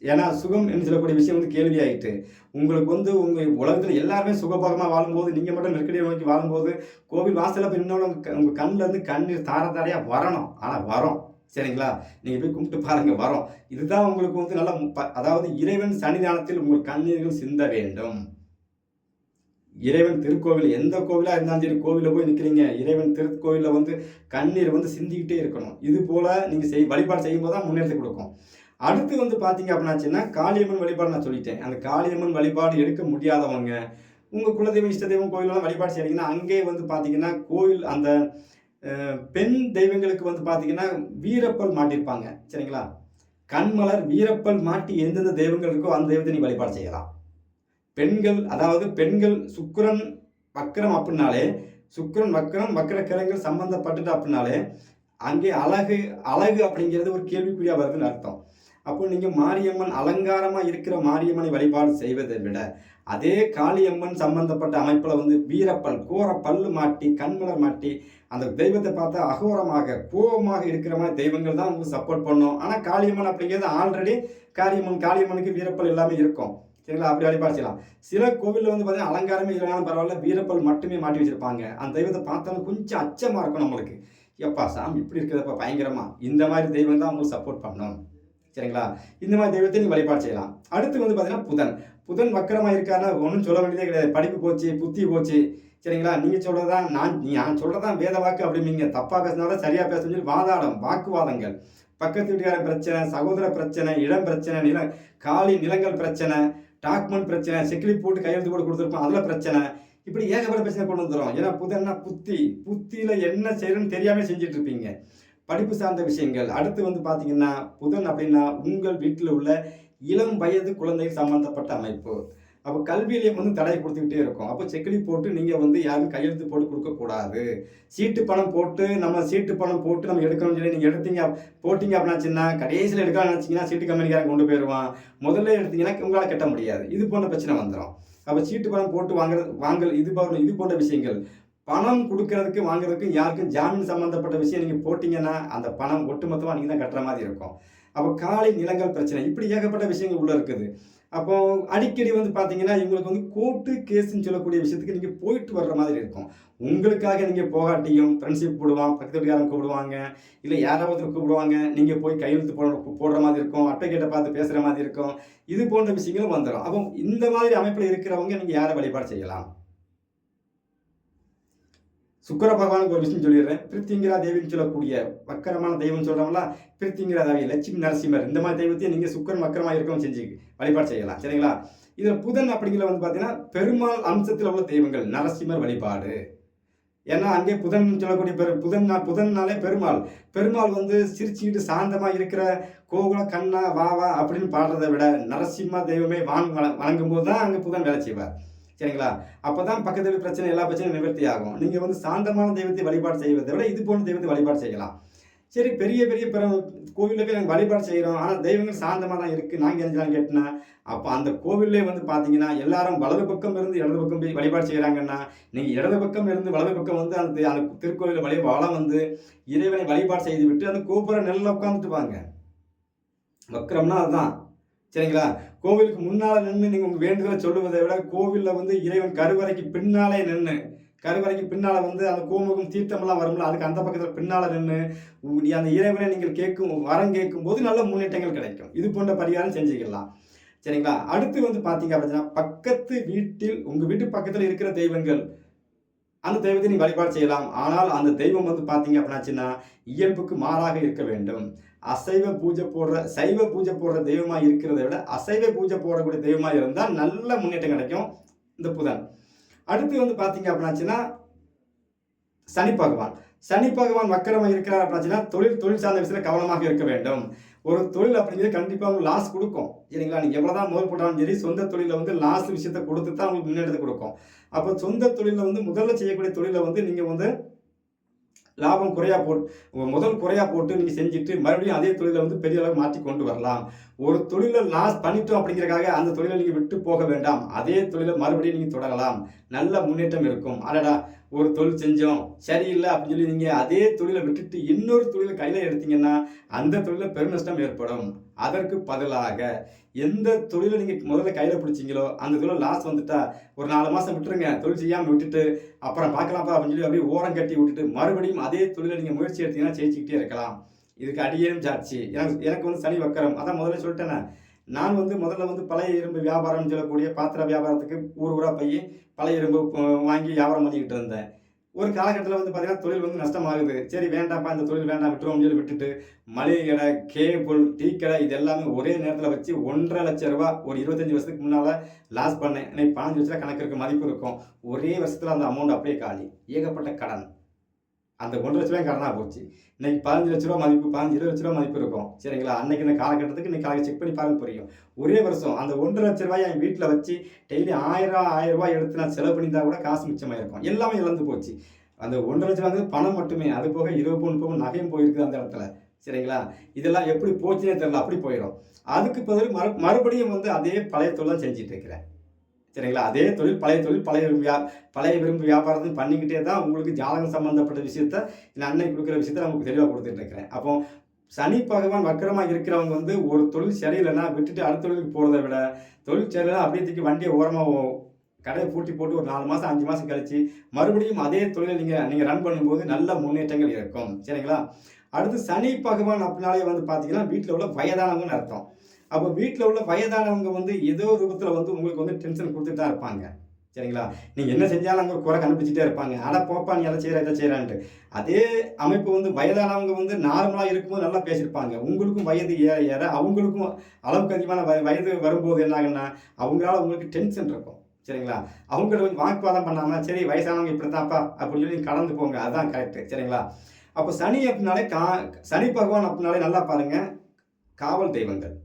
ஏன்னா சுகம் என்று சொல்லக்கூடிய விஷயம் வந்து கேள்வியாயிட்டு உங்களுக்கு வந்து உங்கள் உலகத்தில் எல்லாருமே சுகபோகமாக வாழும்போது நீங்கள் மட்டும் நெருக்கடியை நோக்கி வாழும்போது கோவில் வாசலில் போய் இன்னொன்று உங்கள் கண்ணில் இருந்து கண்ணீர் தாரையாக வரணும். ஆனால் வரும். சரிங்களா? நீங்கள் போய் கும்பிட்டு பாருங்கள், வரும். இதுதான் உங்களுக்கு வந்து நல்ல அதாவது இறைவன் சன்னிதானத்தில் உங்கள் கண்ணீர்கள் சிந்த வேண்டும். இறைவன் திருக்கோவில் எந்த கோவிலாக இருந்தாலும் சரி, கோவிலில் போய் நிற்கிறீங்க, இறைவன் திருக்கோவிலில் வந்து கண்ணீர் வந்து சிந்திக்கிட்டே இருக்கணும். இது போல் நீங்கள் வழிபாடு செய்யும்போது தான் முன்னேற்றத்தை கொடுக்கும். அடுத்து வந்து பார்த்தீங்க அப்படின்னாச்சுன்னா காளியம்மன் வழிபாடு நான் சொல்லிட்டேன். அந்த காளியம்மன் வழிபாடு எடுக்க முடியாதவங்க உங்கள் குலதெய்வம் இஷ்ட தெய்வம் கோயிலெல்லாம் வழிபாடு செய்கிறீங்கன்னா அங்கே வந்து பார்த்தீங்கன்னா கோயில் அந்த பெண் தெய்வங்களுக்கு வந்து பார்த்தீங்கன்னா வீரப்பல் மாட்டியிருப்பாங்க. சரிங்களா? கண்மலர் வீரப்பல் மாட்டி எந்தெந்த தெய்வங்கள் இருக்கோ அந்த தெய்வத்தை நீ வழிபாடு செய்யலாம். பெண்கள் சுக்கிரன் வக்கரம் அப்படின்னாலே, சுக்கிரன் வக்கரம் வக்கர கிரகங்கள் சம்பந்தப்பட்டுட்டு அப்படின்னாலே அங்கே அழகு அழகு அப்படிங்கிறது ஒரு கேள்விக்குறியா வருதுன்னு அர்த்தம். அப்போ நீங்க மாரியம்மன் அலங்காரமா இருக்கிற மாரியம்மனை வழிபாடு செய்வதை விட, அதே காளியம்மன் சம்பந்தப்பட்ட அமைப்புல வந்து வீரப்பல், கோர பல்லு மாட்டி, கண்மலர் மாட்டி, அந்த தெய்வத்தை பார்த்தா அகோரமாக, கோவமாக இருக்கிற மாரி தெய்வங்கள் தான் உங்களுக்கு சப்போர்ட் பண்ணும். ஆனா காளியம்மன் அப்படிங்கிறது ஆல்ரெடி காளியம்மனுக்கு வீரப்பல் எல்லாமே இருக்கும். சரிங்களா? அப்படி வழிபாடு செய்யலாம். சில கோவில்ல வந்து பார்த்தீங்கன்னா, அலங்காரமே இல்லனாலும் பரவால்ல, வீரப்பல் மட்டுமே மாட்டி வச்சிருப்பாங்க. அந்த தெய்வத்த பார்த்தாலும் கொஞ்சம் அச்சமா இருக்கும் நம்மளுக்கு. "எப்பா சாமி இப்படி இருக்குதப்பா பயங்கரமா." இந்த மாரி தெய்வம் தான் உங்களுக்கு சப்போர்ட் பண்ணும். சரிங்களா? இந்த மாரி தெய்வத்தை நீங்க வழிபாடு செய்யலாம். அடுத்து வந்து பார்த்தீங்கன்னா, புதன். புதன் வக்கரமா இருக்காருன்னா ஒண்ணும் சொல்ல வேண்டியதே கிடையாது. படிப்பு போச்சு, புத்தி போச்சு. சரிங்களா? நீங்க சொல்றது தான் நான் சொல்றது தான் வேத வாக்கு அப்படிம்பீங்க. தப்பா பேசினாலும் சரியா பேசணும்னு சொல்லி வாதாடம், வாக்குவாதங்கள். பக்கத்து வீட்டுக்காரன் பிரச்சனை, சகோதர பிரச்சனை, இடம் பிரச்சனை, காலி நிலங்கள் பிரச்சனை, டாக்குமெண்ட் பிரச்சனை, செக்யூரிட்டி போட்டு கையெழுத்து போட்டு குடுத்துருப்போம். அதுல பிரச்சனை. இப்படி ஏகப்பட்ட பிரச்சனை கொண்டு வந்துரும். ஏன்னா புதன்னா புத்தி. புத்தியில என்ன செய்யணும்னு தெரியாம செஞ்சுட்டு இருப்பீங்க. படிப்பு சார்ந்த விஷயங்கள். அடுத்து வந்து பார்த்தீங்கன்னா, புதன் அப்படின்னா உங்கள் வீட்டில உள்ள இளம் வயது குழந்தைகள் சம்பந்தப்பட்ட அமைப்பு. அப்போ கல்வியிலே வந்து தடை குடுத்துக்கிட்டே இருக்கும். அப்போ செக்கிலி போட்டு நீங்க வந்து யாரும் கையெழுத்து போட்டு குடுக்கக்கூடாது. சீட்டு பணம் போட்டு நம்ம எடுக்கணும்னு சொல்லி நீங்க போட்டீங்க அப்படின்னாச்சுன்னா, கடைசியில எடுக்கலாம்னு நினைச்சீங்கன்னா, சீட்டு கம்பெனிக்காரன் கொண்டு போயிருவான். முதல்ல எடுத்தீங்கன்னா உங்களால கட்ட முடியாது. இது போன்ற பிரச்சனை வந்துரும். அப்ப சீட்டு பணம் போட்டு வாங்கல் இது போன்ற விஷயங்கள். பணம் குடுக்கறதுக்கு, வாங்குறதுக்கு யாருக்கும் ஜாமீன் சம்பந்தப்பட்ட விஷயம் நீங்க போட்டீங்கன்னா, அந்த பணம் ஒட்டுமொத்தமா நீங்க தான் கட்டுற மாரி இருக்கும். அப்ப காலை நிலங்கள் பிரச்சனை. இப்படி ஏகப்பட்ட விஷயங்கள் உள்ள இருக்குது. அப்போ அடிக்கடி வந்து பார்த்தீங்கன்னா, இவங்களுக்கு வந்து கோர்ட்டு, கேஸ்ன்னு சொல்லக்கூடிய விஷயத்துக்கு நீங்க போயிட்டு வர்ற மாதிரி இருக்கும். உங்களுக்காக நீங்க போகாட்டியும் ஃப்ரெண்ட்ஷிப் போடுவான், பக்கத்து வீட்டுக்காரங்க கூப்பிடுவாங்க, இல்ல யாராவது ஒருத்தர் கூப்பிடுவாங்க. நீங்க போய் கையெழுத்து போடுற மாதிரி இருக்கும். அட்வொகேட்ட பார்த்து பேசுற மாதிரி இருக்கும். இது போன்ற விஷயங்களும் வந்துரும். அப்போ இந்த மாதிரி அமைப்புல இருக்கிறவங்க நீங்க யார வழிபாடு செய்யலாம்? சுக்கிர பகவானுக்கு ஒரு விஷயம் சொல்லிடுறேன். பிரித்திங்கிரா தேவின்னு சொல்லக்கூடிய வக்கரமான தெய்வம்னு சொல்றோம்ல, பிரித்திங்கிரா தேவி, லட்சுமி நரசிம்மர் இந்த மாதிரி தெய்வத்தையும் நீங்க சுக்கிரன் வக்கரமா இருக்கவும் செஞ்சு வழிபாடு செய்யலாம். சரிங்களா? இதுல புதன் அப்படிங்கிறது வந்து பார்த்தீங்கன்னா, பெருமாள் அம்சத்துல உள்ள தெய்வங்கள். நரசிம்மர் வழிபாடு. ஏன்னா, அங்கே புதன் சொல்லக்கூடிய புதன்னாலே பெருமாள். பெருமாள் வந்து சிரிச்சுக்கிட்டு சாந்தமா இருக்கிற கோகுல கண்ணா வா வா அப்படின்னு பாடுறத விட, நரசிம்ம தெய்வமே வணங்கும்போது தான் அங்க புதன் வேலை செய்வார். சரிங்களா? அப்பதான் பக்கத்து வீட்டு பிரச்சனை எல்லா பிரச்சனையும் நிவர்த்தி ஆகும். நீங்க வந்து சாந்தமான தெய்வத்தை வழிபாடு செய்வதை விட, இது போன்ற தெய்வத்தை வழிபாடு செய்யலாம். சரி பெரிய பெரிய கோவில்ல போய் நாங்க வழிபாடு செய்றோம். ஆனா தெய்வங்கள் சாந்தமா தான் இருக்கு. நாங்க என்ன செய்யலாம்னு கேட்டேன்னா, அப்ப அந்த கோவில்லே வந்து பார்த்தீங்கன்னா, எல்லாரும் வலது பக்கம் இருந்து இடது பக்கம் போய் வழிபாடு செய்றாங்கன்னா, நீங்க இடது பக்கம் இருந்து வலது பக்கம் வந்து அந்த திருக்கோவில வலம் வந்து இறைவனை வழிபாடு செய்துவிட்டு, அந்த கோபுர நிழல்ல உட்கார்ந்துட்டு வாங்க. வக்ரம்னா அதுதான். சரிங்களா? கோவிலுக்கு முன்னால நின்னு நீங்க உங்க வேண்டுதல சொல்லுவதை விட, கோவில்ல வந்து இறைவன் கருவறைக்கு பின்னால வந்து அந்த கோமுகம் தீர்த்தமெல்லாம் வரும்ல, அதுக்கு அந்த பக்கத்துல பின்னால நின்னு, அந்த இறைவனை நீங்கள் வரம் கேட்கும்போது நல்ல முன்னேற்றங்கள் கிடைக்கும். இது போன்ற பரிகாரம் செஞ்சுக்கலாம். சரிங்களா? அடுத்து வந்து பார்த்தீங்க அப்படின்னா, உங்க வீட்டு பக்கத்துல இருக்கிற தெய்வங்கள். அந்த தெய்வத்தை நீங்க வழிபாடு செய்யலாம். ஆனால் அந்த தெய்வம் வந்து பார்த்தீங்க அப்படின்னாச்சுன்னா, இயல்புக்கு மாறாக இருக்க வேண்டும். சைவ பூஜை போடுற தெய்வமா இருக்கிறத விட, அசைவ பூஜை போடக்கூடிய தெய்வமா இருந்தா நல்ல முன்னேற்றம் கிடைக்கும் இந்த புதன். அடுத்து வந்து பார்த்தீங்க அப்படின்னாச்சுன்னா, சனி பகவான். சனி பகவான் வக்கரமா இருக்கிறார் அப்படின்னாச்சுன்னா, தொழில் சார்ந்த விஷயத்துல கவனமாக இருக்க வேண்டும். ஒரு தொழில் அப்படிங்கிறது கண்டிப்பா உங்களுக்கு லாஸ் குடுக்கும். சரிங்களா? நீங்க எவ்வளவுதான் முதல் போட்டாலும் சரி, சொந்த தொழில்ல வந்து லாஸ் விஷயத்த குடுத்து தான் உங்களுக்கு முன்னேற்றத்த குடுக்கும். அப்ப சொந்த தொழில்ல வந்து முதல்ல செய்யக்கூடிய தொழில வந்து நீங்க வந்து லாபம் முதல் குறையா போட்டு நீங்க செஞ்சுட்டு மறுபடியும் அதே தொழில வந்து பெரிய அளவு மாற்றி கொண்டு வரலாம். ஒரு தொழில லாஸ் பண்ணிட்டோம் அப்படிங்கிறதுக்காக அந்த தொழில நீங்க விட்டு போக வேண்டாம். அதே தொழில மறுபடியும் நீங்க தொடரலாம். நல்ல முன்னேற்றம் இருக்கும். அடடா! ஒரு தொழில் செஞ்சோம், சரியில்ல அப்படின்னு சொல்லி நீங்க அதே தொழில விட்டுட்டு இன்னொரு தொழில கையில எடுத்தீங்கன்னா, அந்த தொழில்ல பெருநஷ்டம் ஏற்படும். அதற்கு பதிலாக எந்த தொழில நீங்க முதல்ல கையில பிடிச்சீங்களோ, அந்த தொழில லாஸ் வந்துட்டா, ஒரு 4 மாசம் விட்டுருங்க. தொழில் செய்யாம விட்டுட்டு, அப்புறம் பார்க்கலாம்ப்பா அப்படின்னு சொல்லி அப்படியே ஓரம் கட்டி விட்டுட்டு, மறுபடியும் அதே தொழில நீங்க முயற்சி எடுத்தீங்கன்னா ஜெயிச்சுக்கிட்டே இருக்கலாம். இதுக்கு அடியேனும் சாட்சி. எனக்கு வந்து சனி வக்கரம். அதான் முதல்ல சொல்லிட்டேனே. நான் வந்து முதல்ல வந்து பழைய இரும்பு வியாபாரம்னு சொல்லக்கூடிய பாத்திர வியாபாரத்துக்கு ஊர் ஊரா போய் பழைய இரும்பு வாங்கி வியாபாரம் பண்ணிக்கிட்டு இருந்தேன். ஒரு காலகட்டத்தில வந்து பார்த்தீங்கன்னா, தொழில் வந்து நஷ்டமாகுது. சரி வேண்டாம்ப்பா இந்த தொழில் வேண்டாம் விட்டுருவோம்னு சொல்லி விட்டுட்டு, மளிகை கடை, கேபிள், டீ கடை இது எல்லாமே ஒரே நேரத்தில வச்சு ரூ. 1,50,000 ஒரு 25 வருஷத்துக்கு முன்னால லாஸ் பண்ணேன். இன்னைக்கு 15 லட்சம் கணக்கு இருக்கு, மதிப்பு இருக்கும். ஒரே வருஷத்தில அந்த அமௌண்ட் அப்படியே காலி. ஏகப்பட்ட கடன். அந்த ரூ. 1,00,000 கடனா போச்சு. இன்னைக்கு ரூ. 15,00,000 மதிப்பு, 15, 20,00,000 மதிப்பு இருக்கும். சரிங்களா? அன்னைக்கு இந்த காலகட்டத்துக்கு இன்னைக்கு காலையில செக் பண்ணி பாருங்க புரியும். ஒரே வருஷம் அந்த ரூ. 1,50,000 என் வீட்ல வச்சு டெய்லி ரூ. 1000 எடுத்து நான் செலவு பண்ணியிருந்தா கூட காசு மிச்சமாயிருக்கும். எல்லாமே இழந்து போச்சு. அந்த 1,50,000 வாங்குறது பணம் மட்டுமே. அது போக 20 பவுன், 30 பவுன் நகையும் போயிருக்குது அந்த இடத்துல. சரிங்களா? இதெல்லாம் எப்படி போச்சுன்னே தெரியல. அப்படி போயிரும். அதுக்கு பதில் மறுபடியும் வந்து அதே பழைய தொழில் தான் செஞ்சுட்டு இருக்கிறேன். சரிங்களா? அதே தொழில், பழைய தொழில், பழைய விரும்பு வியாபாரத்தையும் பண்ணிக்கிட்டே தான் உங்களுக்கு ஜாதகம் சம்மந்தப்பட்ட விஷயத்த, இந்த அன்னை குடுக்குற விஷயத்த நமக்கு தெளிவா குடுத்துட்டு இருக்கிறேன். அப்போ சனி பகவான் வக்கரமா இருக்கிறவங்க வந்து ஒரு தொழில் சரியில்லைன்னா விட்டுட்டு அடுத்த தொழிலுக்கு போறத விட, தொழில் சரியில்லைனா அப்படியே தூக்கி வண்டிய ஓரமா கடைய பூட்டி போட்டு ஒரு 4 மாசம், 5 மாசம் கழிச்சு மறுபடியும் அதே தொழில நீங்க ரன் பண்ணும்போது நல்ல முன்னேற்றங்கள் இருக்கும். சரிங்களா? அடுத்து சனி பகவான் அப்படினாலே வந்து பார்த்தீங்கன்னா, வீட்ல உள்ள வயதானவங்கன்னு அர்த்தம். அப்ப வீட்ல உள்ள வயதானவங்க வந்து ஏதோ ரூபத்துல வந்து உங்களுக்கு வந்து டென்ஷன் குடுத்துட்டு தான் இருப்பாங்க. சரிங்களா? நீங்க என்ன செஞ்சாலும் அங்க ஒரு குறை கண்டுபிடிச்சுட்டே இருப்பாங்க. அட போப்பா நீ அத செய்ற, இத செய்றன்ட்டு. அதே அமைப்பு வந்து வயதானவங்க வந்து நார்மலா இருக்கும்போது நல்லா பேசியிருப்பாங்க. உங்களுக்கும் வயது ஏற ஏற அவங்களுக்கும் அளவுக்கு அதிகமான வயது வரும்போது என்ன ஆகும்னா, அவங்களால உங்களுக்கு டென்ஷன் இருக்கும். சரிங்களா? அவங்கள கொஞ்சம் வாக்குவாதம் பண்ணாம, சரி வயசானவங்க இப்படித்தான்ப்பா அப்படின்னு சொல்லி கடந்து போங்க. அதான் கரெக்ட். சரிங்களா? அப்ப சனி அப்படினாலே சனி பகவான் அப்படினாலே நல்லா பாருங்க, காவல் தெய்வங்கள்.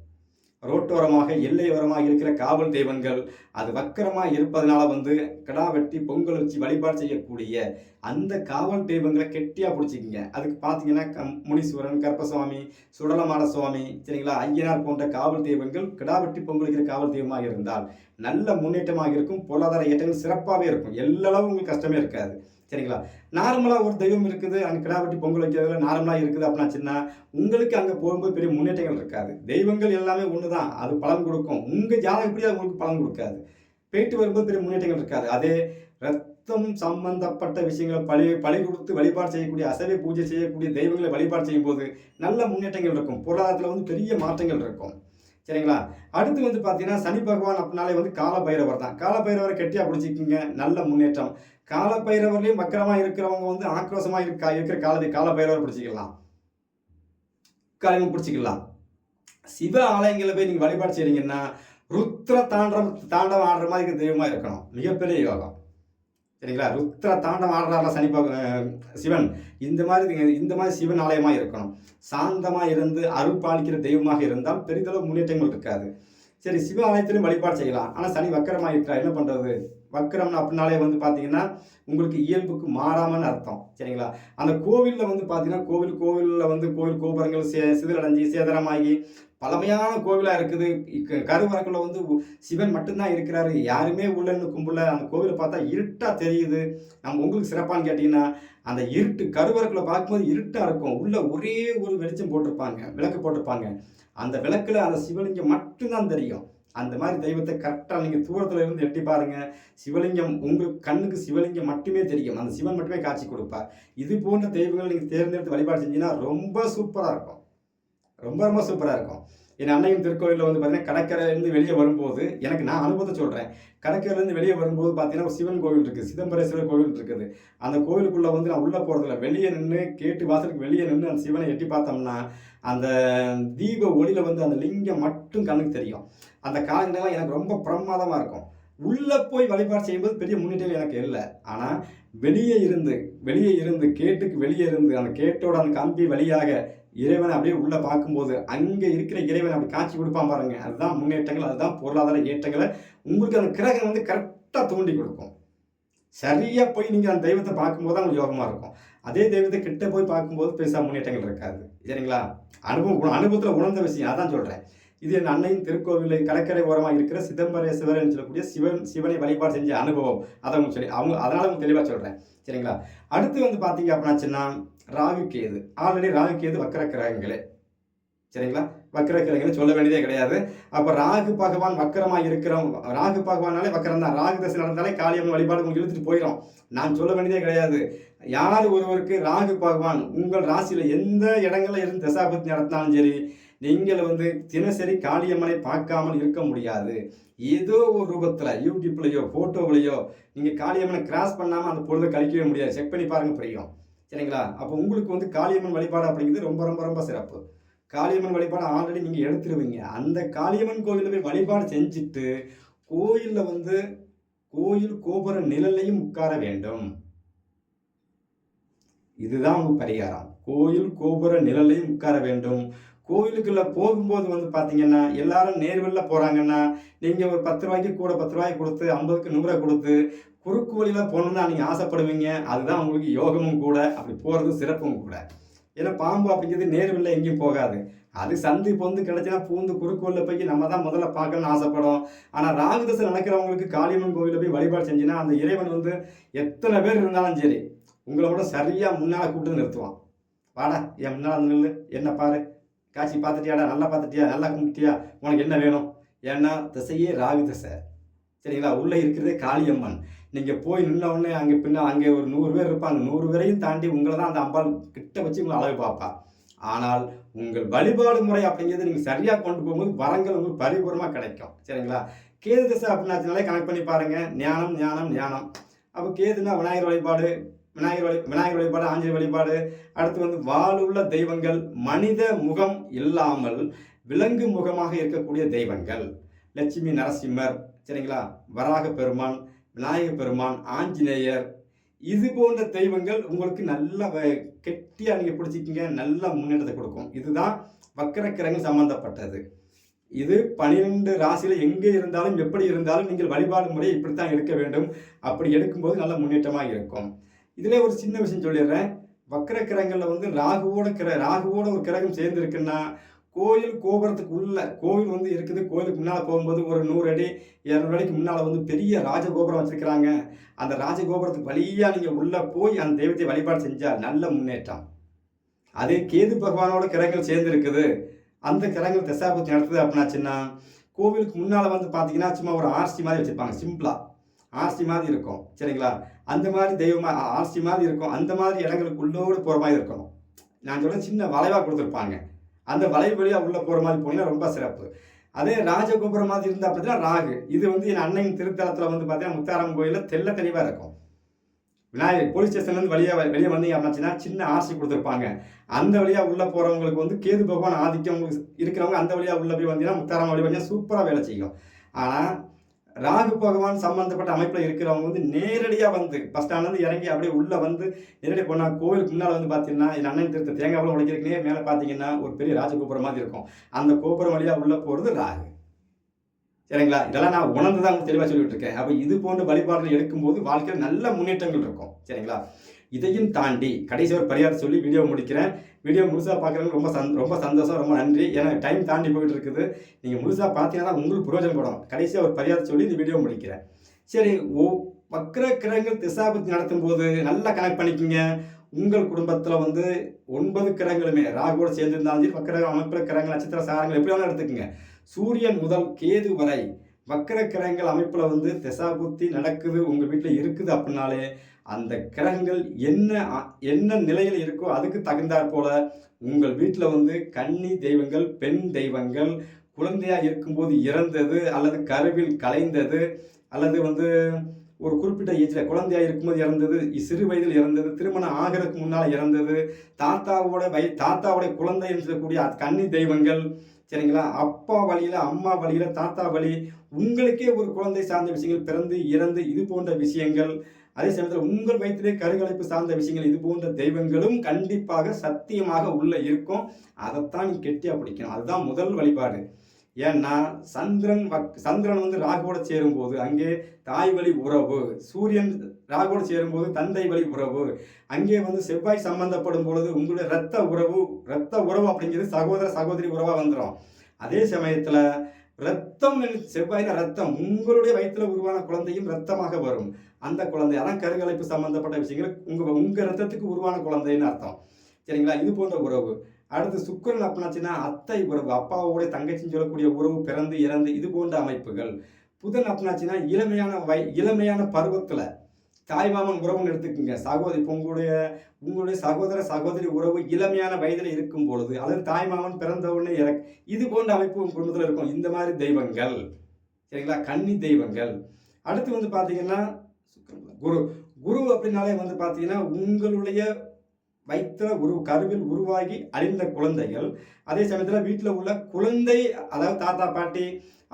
ரோட்டோரமாக எல்லையோரமாக இருக்கிற காவல் தெய்வங்கள் அது வக்கரமா இருப்பதனால வந்து கிடா வெட்டி பொங்கல் வச்சு வழிபாடு செய்யக்கூடிய அந்த காவல் தெய்வங்களை கெட்டியா பிடிச்சிக்கிங்க. அதுக்கு பார்த்தீங்கன்னா முனீஸ்வரன், கருப்பசுவாமி, சுடலமாட சுவாமி, சரிங்களா, ஐயனார் போன்ற காவல் தெய்வங்கள் கிடா வெட்டி பொங்கல் வைக்கிற காவல் தெய்வமாக இருந்தால் நல்ல முன்னேற்றமாக இருக்கும். பொருளாதார ஏற்றங்கள் சிறப்பாகவே இருக்கும். எல்லளவு உங்களுக்கு கஷ்டமே இருக்காது. சரிங்களா? நார்மலா ஒரு தெய்வம் இருக்குது, அங்க கிடா வெட்டி பொங்கல் வைக்கிறதுல நார்மலா இருக்குது அப்படின்னாச்சுன்னா, உங்களுக்கு அங்க போகும்போது பெரிய முன்னேற்றங்கள் இருக்காது. தெய்வங்கள் எல்லாமே ஒண்ணுதான். அது பலன் கொடுக்கும். உங்க ஜாதகப்படி அது உங்களுக்கு பலன் கொடுக்காது. போயிட்டு வரும்போது பெரிய முன்னேற்றங்கள் இருக்காது. அதே ரத்தம் சம்பந்தப்பட்ட விஷயங்கள பலி கொடுத்து வழிபாடு செய்யக்கூடிய, அசைவ பூஜை செய்யக்கூடிய தெய்வங்களை வழிபாடு செய்யும்போது நல்ல முன்னேற்றங்கள் இருக்கும். பொருளாதாரத்துல வந்து பெரிய மாற்றங்கள் இருக்கும். சரிங்களா? அடுத்து வந்து பார்த்தீங்கன்னா, சனி பகவான் அப்படினாலே வந்து கால பைரவர் தான். கால பைரவரை கெட்டியா பிடிச்சுக்கிங்க. நல்ல முன்னேற்றம். கால பைரவர்லயும் வக்கரமா இருக்கிறவங்க வந்து ஆக்ரோஷமா இருக்கிற கால பைரவரை பிடிச்சுக்கலாம். பிடிச்சுக்கலாம். சிவ ஆலயங்கள்ல போய் நீங்க வழிபாடு செய்றீங்கன்னா, ருத்ர தாண்டவம் ஆடுற மாதிரி இருக்கிற தெய்வமா இருக்கணும். மிகப்பெரிய யோகம். சரிங்களா? ருத்ர தாண்டவம் ஆடுறார்ல சிவன். இந்த மாதிரி சிவன் ஆலயமா இருக்கணும். சாந்தமா இருந்து அருள் பாலிக்கிற தெய்வமாக இருந்தால் பெரிதளவு முன்னேற்றங்கள் இருக்காது. சரி, சிவ ஆலயத்திலும் வழிபாடு செய்யலாம். ஆனா சனி வக்கரமா இருக்கிறார். என்ன பண்றது? வக்கரம் அப்படினாலே வந்து பார்த்தீங்கன்னா, உங்களுக்கு இயல்புக்கு மாறாமன்னு அர்த்தம். சரிங்களா? அந்த கோவில்ல வந்து பார்த்தீங்கன்னா, கோவில்ல வந்து கோவில் கோபுரங்கள் சிதிலடைஞ்சு சேதனமாகி பழமையான கோவிலா இருக்குது. கருவறைக்குள்ள வந்து சிவன் மட்டும் தான் இருக்கிறாரு. யாருமே உள்ளன்னு கும்பல. அந்த கோவில பார்த்தா இருட்டா தெரியுது. உங்களுக்கு சிறப்பான்னு கேட்டீங்கன்னா, அந்த இருட்டு கருவறைக்குள்ள பார்க்கும்போது இருட்டா இருக்கும். உள்ள ஒரே ஒரு வெளிச்சம் போட்டிருப்பாங்க. விளக்கு போட்டிருப்பாங்க. அந்த விளக்குல அந்த சிவலிங்கம் மட்டும் தான் தெரியும். அந்த மாதிரி தெய்வத்தை கரெக்டா நீங்க தூரத்துல இருந்து எட்டி பாருங்க. சிவலிங்கம் உங்களுக்கு கண்ணுக்கு சிவலிங்கம் மட்டுமே தெரியும். அந்த சிவன் மட்டுமே காட்சி கொடுப்பார். இது போன்ற தெய்வங்களை நீங்க தேர்ந்தெடுத்து வழிபாடு செஞ்சீங்கன்னா ரொம்ப சூப்பரா இருக்கும். ரொம்ப ரொம்ப சூப்பரா இருக்கும். என் அன்னையின் திருக்கோயில்ல வந்து பார்த்தீங்கன்னா, கடற்கரையிலேருந்து வெளியே வரும்போது நான் அனுபவத்த சொல்றேன். கடற்கரையிலேருந்து வெளியே வரும்போது பார்த்தீங்கன்னா, ஒரு சிவன் கோவில் இருக்கு. சிதம்பரேஸ்வரர் கோவில் இருக்குது. அந்த கோவிலுக்குள்ள வந்து நான் உள்ள போறதில்ல. வெளியே நின்னு கேட்டு வாசலுக்கு வெளியே நின்னு அந்த சிவனை எட்டி பார்த்தோம்னா, அந்த தீப ஒளியில வந்து அந்த லிங்கம் மட்டும் கண்ணுக்கு தெரியும். அந்த காலங்கள்லாம் எனக்கு ரொம்ப பிரமாதமா இருக்கும். உள்ள போய் வழிபாடு செய்யும்போது பெரிய முன்னேற்றம் எனக்கு இல்ல. ஆனா வெளியே இருந்து கேட்டுக்கு வெளியே இருந்து அந்த கேட்டோட அந்த கம்பி வழியாக இறைவனை அப்படியே உள்ள பார்க்கும்போது அங்க இருக்கிற இறைவன் அப்படி காட்சி கொடுப்பான் பாருங்க. அதுதான் முன்னேற்றங்கள், அதுதான் பொருளாதார ஏற்றங்களை உங்களுக்கு அந்த கிரகம் வந்து கரெக்டா தூண்டி கொடுக்கும். சரியா போய் நீங்க அந்த தெய்வத்தை பார்க்கும்போது தான் உங்களுக்கு யோகமா இருக்கும். அதே தெய்வத்தை கிட்ட போய் பார்க்கும்போது பெருசா முன்னேற்றங்கள் இருக்காது. சரிங்களா? அனுபவத்துல உணர்ந்த விஷயம் அதான் சொல்றேன். இது என் அன்னையின் திருக்கோவிலில் கடற்கரை ஓரமா இருக்கிற சிதம்பரேஸ்வரர் என்று சொல்லக்கூடிய சிவனை வழிபாடு செஞ்ச அனுபவம். அதை அதனால உங்களுக்கு தெளிவா சொல்றேன். சரிங்களா? அடுத்து வந்து பார்த்தீங்க அப்படின்னாச்சுன்னா, ராகு கேது. ஆல்ரெடி ராகு கேது வக்கர கிரகங்களே. சரிங்களா? வக்கர கிரகங்கள் சொல்ல வேண்டியதே கிடையாது. அப்ப ராகு பகவான் வக்கரமா ராகு பகவானாலே வக்கரம் தான். ராகு தசை நடந்தாலே காளியம்மன் வழிபாடு உங்களுக்கு இழுத்துட்டு போயிடும். நான் சொல்ல வேண்டியதே கிடையாது. யார் ஒருவருக்கு ராகு பகவான் உங்கள் ராசியில எந்த இடங்கள்ல இருந்து தசாபுத்தி நடத்தினாலும் சரி, நீங்கள் வந்து தினசரி காளியம்மனை பார்க்காமல் இருக்க முடியாது. ஏதோ ஒரு ரூபத்துல யூடியூப்லயோ போட்டோவிலையோ நீங்க காளியம்மனை கிராஸ் பண்ணாம அந்த பொழுதை கழிக்கவே முடியாது. செக் பண்ணி பாருங்க புரியும். சரிங்களா? அப்போ உங்களுக்கு வந்து காளியம்மன் வழிபாடு அப்படிங்கிறது ரொம்ப ரொம்ப ரொம்ப சிறப்பு. காளியம்மன் வழிபாடு ஆல்ரெடி நீங்க எடுத்துருவீங்க. அந்த காளியம்மன் கோவில்ல போய் வழிபாடு செஞ்சுட்டு கோயில்ல வந்து கோயில் கோபுர நிழலையும் உட்கார வேண்டும். இதுதான் உங்க பரிகாரம். கோயில் கோபுர நிழலையும் உட்கார வேண்டும். கோவிலுக்குள்ள போகும்போது வந்து பார்த்தீங்கன்னா, எல்லாரும் நேர்வழில போறாங்கன்னா, நீங்க ஒரு ரூ. 10 கூட ரூ. 10 குடுத்து 50க்கு 100 குடுத்து குறுக்கு வழியில போணும்னு தான் நீங்க ஆசைப்படுவீங்க. அதுதான் உங்களுக்கு யோகமும் கூட. அப்படி போறது சிறப்பும் கூட. ஏன்னா பாம்பு அப்படிங்கிறது நேர்வழில எங்கேயும் போகாது. அது சந்து பொந்து கிடைச்சுனா பூந்து குறுக்கு வழில போய் நம்ம தான் முதல்ல பார்க்கணும்னு ஆசைப்படும். ஆனா ராகு தசை நடக்கிறவங்களுக்கு காளியம்மன் கோவில்ல போய் வழிபாடு செஞ்சீங்கன்னா, அந்த இறைவன் வந்து எத்தனை பேர் இருந்தாலும் சரி, உங்கள விட சரியா முன்னால கூப்பிட்டு நிறுத்துவான். வாடா என் முன்னால வந்து நில்லு. என்ன பாரு. காட்சி பார்த்துட்டியாடா? நல்லா பார்த்துட்டியா? நல்லா கும்பிட்டியா? உனக்கு என்ன வேணும்? ஏன்னா திசையே ராகு திசை. சரிங்களா? உள்ள இருக்கிறதே காளியம்மன். நீங்க போய் நின்ன உடனே அங்கே ஒரு 100 பேர் இருப்பாங்க. 100 பேரையும் தாண்டி உங்கள தான் அந்த அம்பாள் கிட்ட வச்சு உங்கள அழகு பார்ப்பா. ஆனால் உங்கள் வழிபாடு முறை அப்படிங்கிறது நீங்க சரியா கொண்டு போகும்போது வரங்கள் உங்களுக்கு பரிபூரணமா கிடைக்கும். சரிங்களா? கேது திசை அப்படின்னாச்சுனாலே கனெக்ட் பண்ணி பாருங்க. ஞானம், ஞானம், ஞானம். அப்ப கேதுன்னா விநாயகர் வழிபாடு, விநாயகர் வழிபாடு, ஆஞ்சநேயர் வழிபாடு. அடுத்து வந்து வாளுள்ள தெய்வங்கள், மனித முகம் இல்லாமல் விலங்கு முகமாக இருக்கக்கூடிய தெய்வங்கள். லட்சுமி நரசிம்மர், சரிங்களா? வராக பெருமான், விநாயகர் பெருமான், ஆஞ்சநேயர், இது போன்ற தெய்வங்கள் உங்களுக்கு நல்ல கெட்டியா நீங்க பிடிச்சிக்கிங்க, நல்ல முன்னேற்றத்தை கொடுக்கும். இதுதான் வக்கரக்கிரகம் சம்பந்தப்பட்டது. இது 12 ராசியில எங்கே இருந்தாலும் எப்படி இருந்தாலும் நீங்கள் வழிபாடு முறை இப்படித்தான் எடுக்க வேண்டும். அப்படி எடுக்கும்போது நல்ல முன்னேற்றமா இருக்கும். இதுல ஒரு சின்ன விஷயம் சொல்லிடுறேன். வக்கர கிரகங்கள்ல வந்து ராகுவோட ஒரு கிரகம் சேர்ந்து இருக்குன்னா, கோயில் கோபுரத்துக்கு உள்ள கோவில் வந்து இருக்குது. கோயிலுக்கு முன்னால போகும்போது ஒரு 100 அடி 200 அடிக்கு முன்னால வந்து பெரிய ராஜகோபுரம் வச்சிருக்கிறாங்க. அந்த ராஜகோபுரத்துக்கு வழியா நீங்க உள்ள போய் அந்த தெய்வத்தை வழிபாடு செஞ்சா நல்ல முன்னேற்றம். அதே கேது பகவானோட கிரகங்கள் சேர்ந்து இருக்குது. அந்த கிரகங்கள் தசாபுத்தி நடத்துது அப்படின்னாச்சுன்னா, கோவிலுக்கு முன்னால வந்து பார்த்தீங்கன்னா சும்மா ஒரு ஆர்சி மாதிரி வச்சிருப்பாங்க. சிம்பிளா ஆர்சி மாதிரி இருக்கும். சரிங்களா? அந்த மாதிரி தெய்வமா ஆர்சி மாதிரி இருக்கும். அந்த மாதிரி இடங்களுக்கு உள்ளோடு போகிற மாதிரி இருக்கணும். நான் சொல்ல சின்ன வளைவாக கொடுத்துருப்பாங்க. அந்த வளைவு வழியாக உள்ளே போகிற மாதிரி போனீங்கன்னா ரொம்ப சிறப்பு. அதே ராஜகோபுரம் மாதிரி இருந்தால் அப்படின்னா ராகு. இது வந்து என் அன்னையின் திருத்தலத்தில் வந்து பார்த்தீங்கன்னா முத்தாரம் கோயிலில் தெள்ள தெளிவாக இருக்கும். விநாயகர் போலீஸ் ஸ்டேஷன்லேருந்து வெளியே வந்தீங்க அப்படின்னா சின்ன ஆர்சி கொடுத்துருப்பாங்க. அந்த வழியாக உள்ளே போகிறவங்களுக்கு வந்து கேது பகவான் ஆதிக்கம் உங்களுக்கு இருக்கிறவங்க அந்த வழியாக உள்ளே போய் வந்தீங்கன்னா முத்தாரம் வழி வந்தீங்கன்னா சூப்பராக வேலை செய்யும். ஆனால் ராகு பகவான் சம்பந்தப்பட்ட அமைப்பில் இருக்கிறவங்க வந்து நேரடியாக வந்து பஸ் ஸ்டாண்ட்லேருந்து இறங்கி அப்படியே உள்ளே வந்து நேரடியாக போனால் கோவிலுக்கு முன்னால் வந்து பார்த்தீங்கன்னா என் அண்ணன் திருத்த தேங்காய் உடைக்கிறதுக்குனே மேலே பார்த்தீங்கன்னா ஒரு பெரிய ராஜகோபுரம் மாதிரி இருக்கும். அந்த கோபுரம் வழியாக உள்ளே போகிறது ராகு. சரிங்களா? இதெல்லாம் நான் உணர்ந்து தான் தெளிவாக சொல்லிட்டு இருக்கேன். அப்போ இது போன்ற வழிபாடுகள் எடுக்கும்போது வாழ்க்கையில் நல்ல முன்னேற்றங்கள் இருக்கும். சரிங்களா? இதையும் தாண்டி கடைசி ஒரு பரிகாரம் சொல்லி வீடியோ முடிக்கிறேன். வீடியோ முழுசாக பார்க்குறவங்க ரொம்ப சந்தோஷம், ரொம்ப நன்றி. ஏன்னா டைம் தாண்டி போயிட்டு இருக்குது. நீங்கள் முழுசாக பார்த்தீங்கன்னா உங்களுக்கு பிரயோஜனப்படும். கடைசியாக ஒரு பரிகாரம் சொல்லி இந்த வீடியோ முடிக்கிறேன். சரி, வக்ர கிரகங்கள் திசாபுத்தி நடத்தும் போது நல்லா கனெக்ட் பண்ணிக்கோங்க. உங்கள் குடும்பத்தில் வந்து 9 கிரகங்களுமே ராகுவோட சேர்ந்திருந்தாலும் சரி, வக்கர அமைப்பில் கிரகங்கள் நட்சத்திர சாரங்கள் எப்படி வேணாலும் எடுத்துக்கோங்க. சூரியன் முதல் கேது வரை வக்கர கிரகங்கள் அமைப்பில் வந்து திசாபுத்தி நடக்குது உங்கள் வீட்டில் இருக்குது அப்படின்னாலே அந்த கிரகங்கள் என்ன நிலையில் இருக்கோ அதுக்கு தகுந்தாற் போல உங்கள் வீட்டில் வந்து கன்னி தெய்வங்கள், பெண் தெய்வங்கள், குழந்தையா இருக்கும்போது இறந்தது அல்லது கருவில் கலைந்தது அல்லது வந்து ஒரு குறிப்பிட்ட ஏஜில் குழந்தையா இருக்கும்போது இறந்தது, சிறு வயதில் இறந்தது, திருமணம் ஆகிறதுக்கு முன்னால் இறந்தது, தாத்தாவோட குழந்தைன்னு சொல்லக்கூடிய கன்னி தெய்வங்கள், சரிங்களா? அப்பா வழியில், அம்மா வழியில், தாத்தா வழி உங்களுக்கே ஒரு குழந்தை சார்ந்த விஷயங்கள் பிறந்து இறந்து இது போன்ற விஷயங்கள், அதே சமயத்தில் உங்கள் வயிற்றிலே கருகலைப்பு சார்ந்த விஷயங்கள் இது போன்ற தெய்வங்களும் கண்டிப்பாக சத்தியமாக உள்ள இருக்கும். அதைத்தான் நீ கெட்டியாக பிடிக்கணும். அதுதான் முதல் வழிபாடு. ஏன்னா சந்திரன் வந்து ராகுவோட சேரும்போது அங்கே தாய் வழி உறவு, சூரியன் ராகுவோட சேரும்போது தந்தை வழி உறவு, அங்கே வந்து செவ்வாய் சம்பந்தப்படும் பொழுது உங்களுடைய ரத்த உறவு அப்படிங்கிறது சகோதர சகோதரி உறவாக வந்துடும். அதே சமயத்தில் ரத்தம், செவ்வாயில ரத்தம், உங்களுடைய வயிற்றில் உருவான குழந்தையும் ரத்தமாக வரும். அந்த குழந்தை அதான் கருகலைப்பு சம்பந்தப்பட்ட விஷயங்கள் உங்க ரத்தத்துக்கு உருவான குழந்தைன்னு அர்த்தம். சரிங்களா? இது போன்ற உறவு. அடுத்து சுக்கிரன் அப்படின்னாச்சுன்னா அத்தை உறவு, அப்பாவோட தங்கச்சின்னு சொல்லக்கூடிய உறவு, பிறந்து இறந்து இது போன்ற அமைப்புகள். புதன் அப்படின்னாச்சுன்னா இளமையான பருவத்துல தாய்மாமன் உறவுன்னு எடுத்துக்கோங்க. இப்போ உங்களுடைய சகோதர சகோதரி உறவு இளமையான வயதில் இருக்கும் பொழுது அல்லது தாய்மாமன் பிறந்த உடனே இது போன்ற அமைப்பு உங்க குடும்பத்தில் இருக்கும். இந்த மாதிரி தெய்வங்கள், சரிங்களா? கன்னி தெய்வங்கள். அடுத்து வந்து பார்த்தீங்கன்னா குரு அப்படின்னாலே வந்து பார்த்தீங்கன்னா உங்களுடைய வயிற்றில் கருவில் உருவாகி அழிந்த குழந்தைகள், அதே சமயத்தில் வீட்டில் உள்ள குழந்தை, அதாவது தாத்தா பாட்டி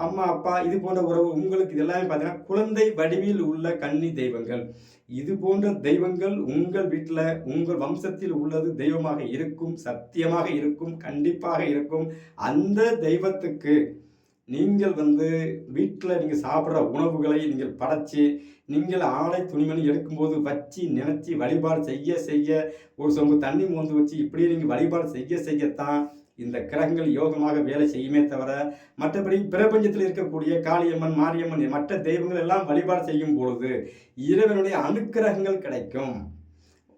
அம்மா அப்பா இது போன்ற உறவு உங்களுக்கு இது எல்லாமே பார்த்தீங்கன்னா குழந்தை வடிவில் உள்ள கன்னி தெய்வங்கள். இது போன்ற தெய்வங்கள் உங்கள் வீட்டில் உங்கள் வம்சத்தில் உள்ளது தெய்வமாக இருக்கும், சத்தியமாக இருக்கும், கண்டிப்பாக இருக்கும். அந்த தெய்வத்துக்கு நீங்கள் வீட்டில் நீங்கள் சாப்பிட்ற உணவுகளை நீங்கள் படைச்சி, நீங்கள் ஆடை துணிமணி எடுக்கும்போது வச்சு நினச்சி வழிபாடு செய்ய செய்ய, ஒரு சொம்பு தண்ணி மோந்து வச்சு இப்படியே நீங்கள் வழிபாடு செய்ய செய்யத்தான் இந்த கிரகங்கள் யோகமாக வேலை செய்யுமே தவிர, மற்றபடி பிரபஞ்சத்தில் இருக்கக்கூடிய காளியம்மன், மாரியம்மன், மற்ற தெய்வங்கள் எல்லாம் வழிபாடு செய்யும் பொழுது இறைவனுடைய அனுக்கிரகங்கள் கிடைக்கும்.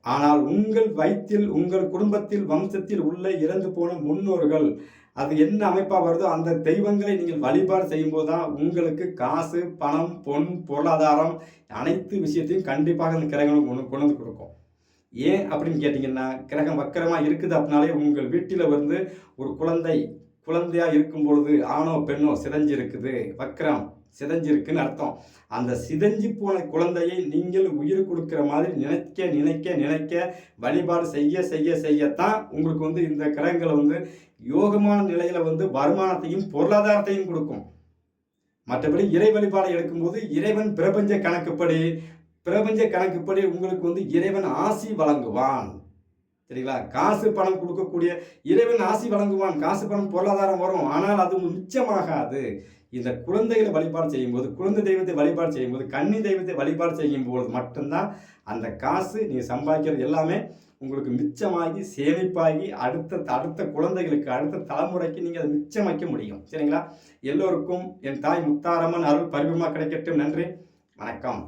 ஆனால் உங்கள் வயிற்றில், உங்கள் குடும்பத்தில், வம்சத்தில் உள்ள இறந்து போன முன்னோர்கள், அது என்ன அமைப்பாக வருதோ அந்த தெய்வங்களை நீங்கள் வழிபாடு செய்யும்போது தான் உங்களுக்கு காசு, பணம், பொன், பொருளாதாரம் அனைத்து விஷயத்தையும் கண்டிப்பாக அந்த கிரகங்கள் கொண்டு வந்து கொடுக்கும். ஏன் அப்படின்னு கேட்டிங்கன்னா, கிரகம் வக்கரமாக இருக்குது அப்படின்னாலே உங்கள் வீட்டில் ஒரு குழந்தையாக இருக்கும் பொழுது ஆணோ பெண்ணோ சிதைஞ்சிருக்குது, வக்கரம் சிதைஞ்சிருக்குன்னு அர்த்தம். அந்த சிதைஞ்சு போன குழந்தையை நீங்கள் உயிர் கொடுக்குற மாதிரி நினைக்க நினைக்க நினைக்க வழிபாடு செய்ய செய்ய செய்யத்தான் உங்களுக்கு இந்த கிரகங்களை யோகமான நிலையில் வருமானத்தையும் பொருளாதாரத்தையும் கொடுக்கும். மற்றபடி இறை வழிபாடை எடுக்கும்போது இறைவன் பிரபஞ்ச கணக்குப்படி உங்களுக்கு இறைவன் ஆசி வழங்குவான். சரிங்களா? காசு பணம் கொடுக்கக்கூடிய இறைவன் ஆசி வழங்குவான். காசு பணம் பொருளாதாரம் வரும். ஆனால் அது மிச்சமாகாது. இந்த குழந்தைகளை வழிபாடு செய்யும்போது, குழந்தை தெய்வத்தை வழிபாடு செய்யும்போது, கன்னி தெய்வத்தை வழிபாடு செய்யும்போது மட்டும்தான் அந்த காசு நீங்கள் சம்பாதிக்கிறது எல்லாமே உங்களுக்கு மிச்சமாகி சேமிப்பாகி அடுத்த குழந்தைகளுக்கு, அடுத்த தலைமுறைக்கு நீங்கள் அதை மிச்சம் வைக்க முடியும். சரிங்களா? எல்லோருக்கும் என் தாய் முத்தாரம்மன் அருள் பரிபூர்ணமாக கிடைக்கட்டும். நன்றி, வணக்கம்.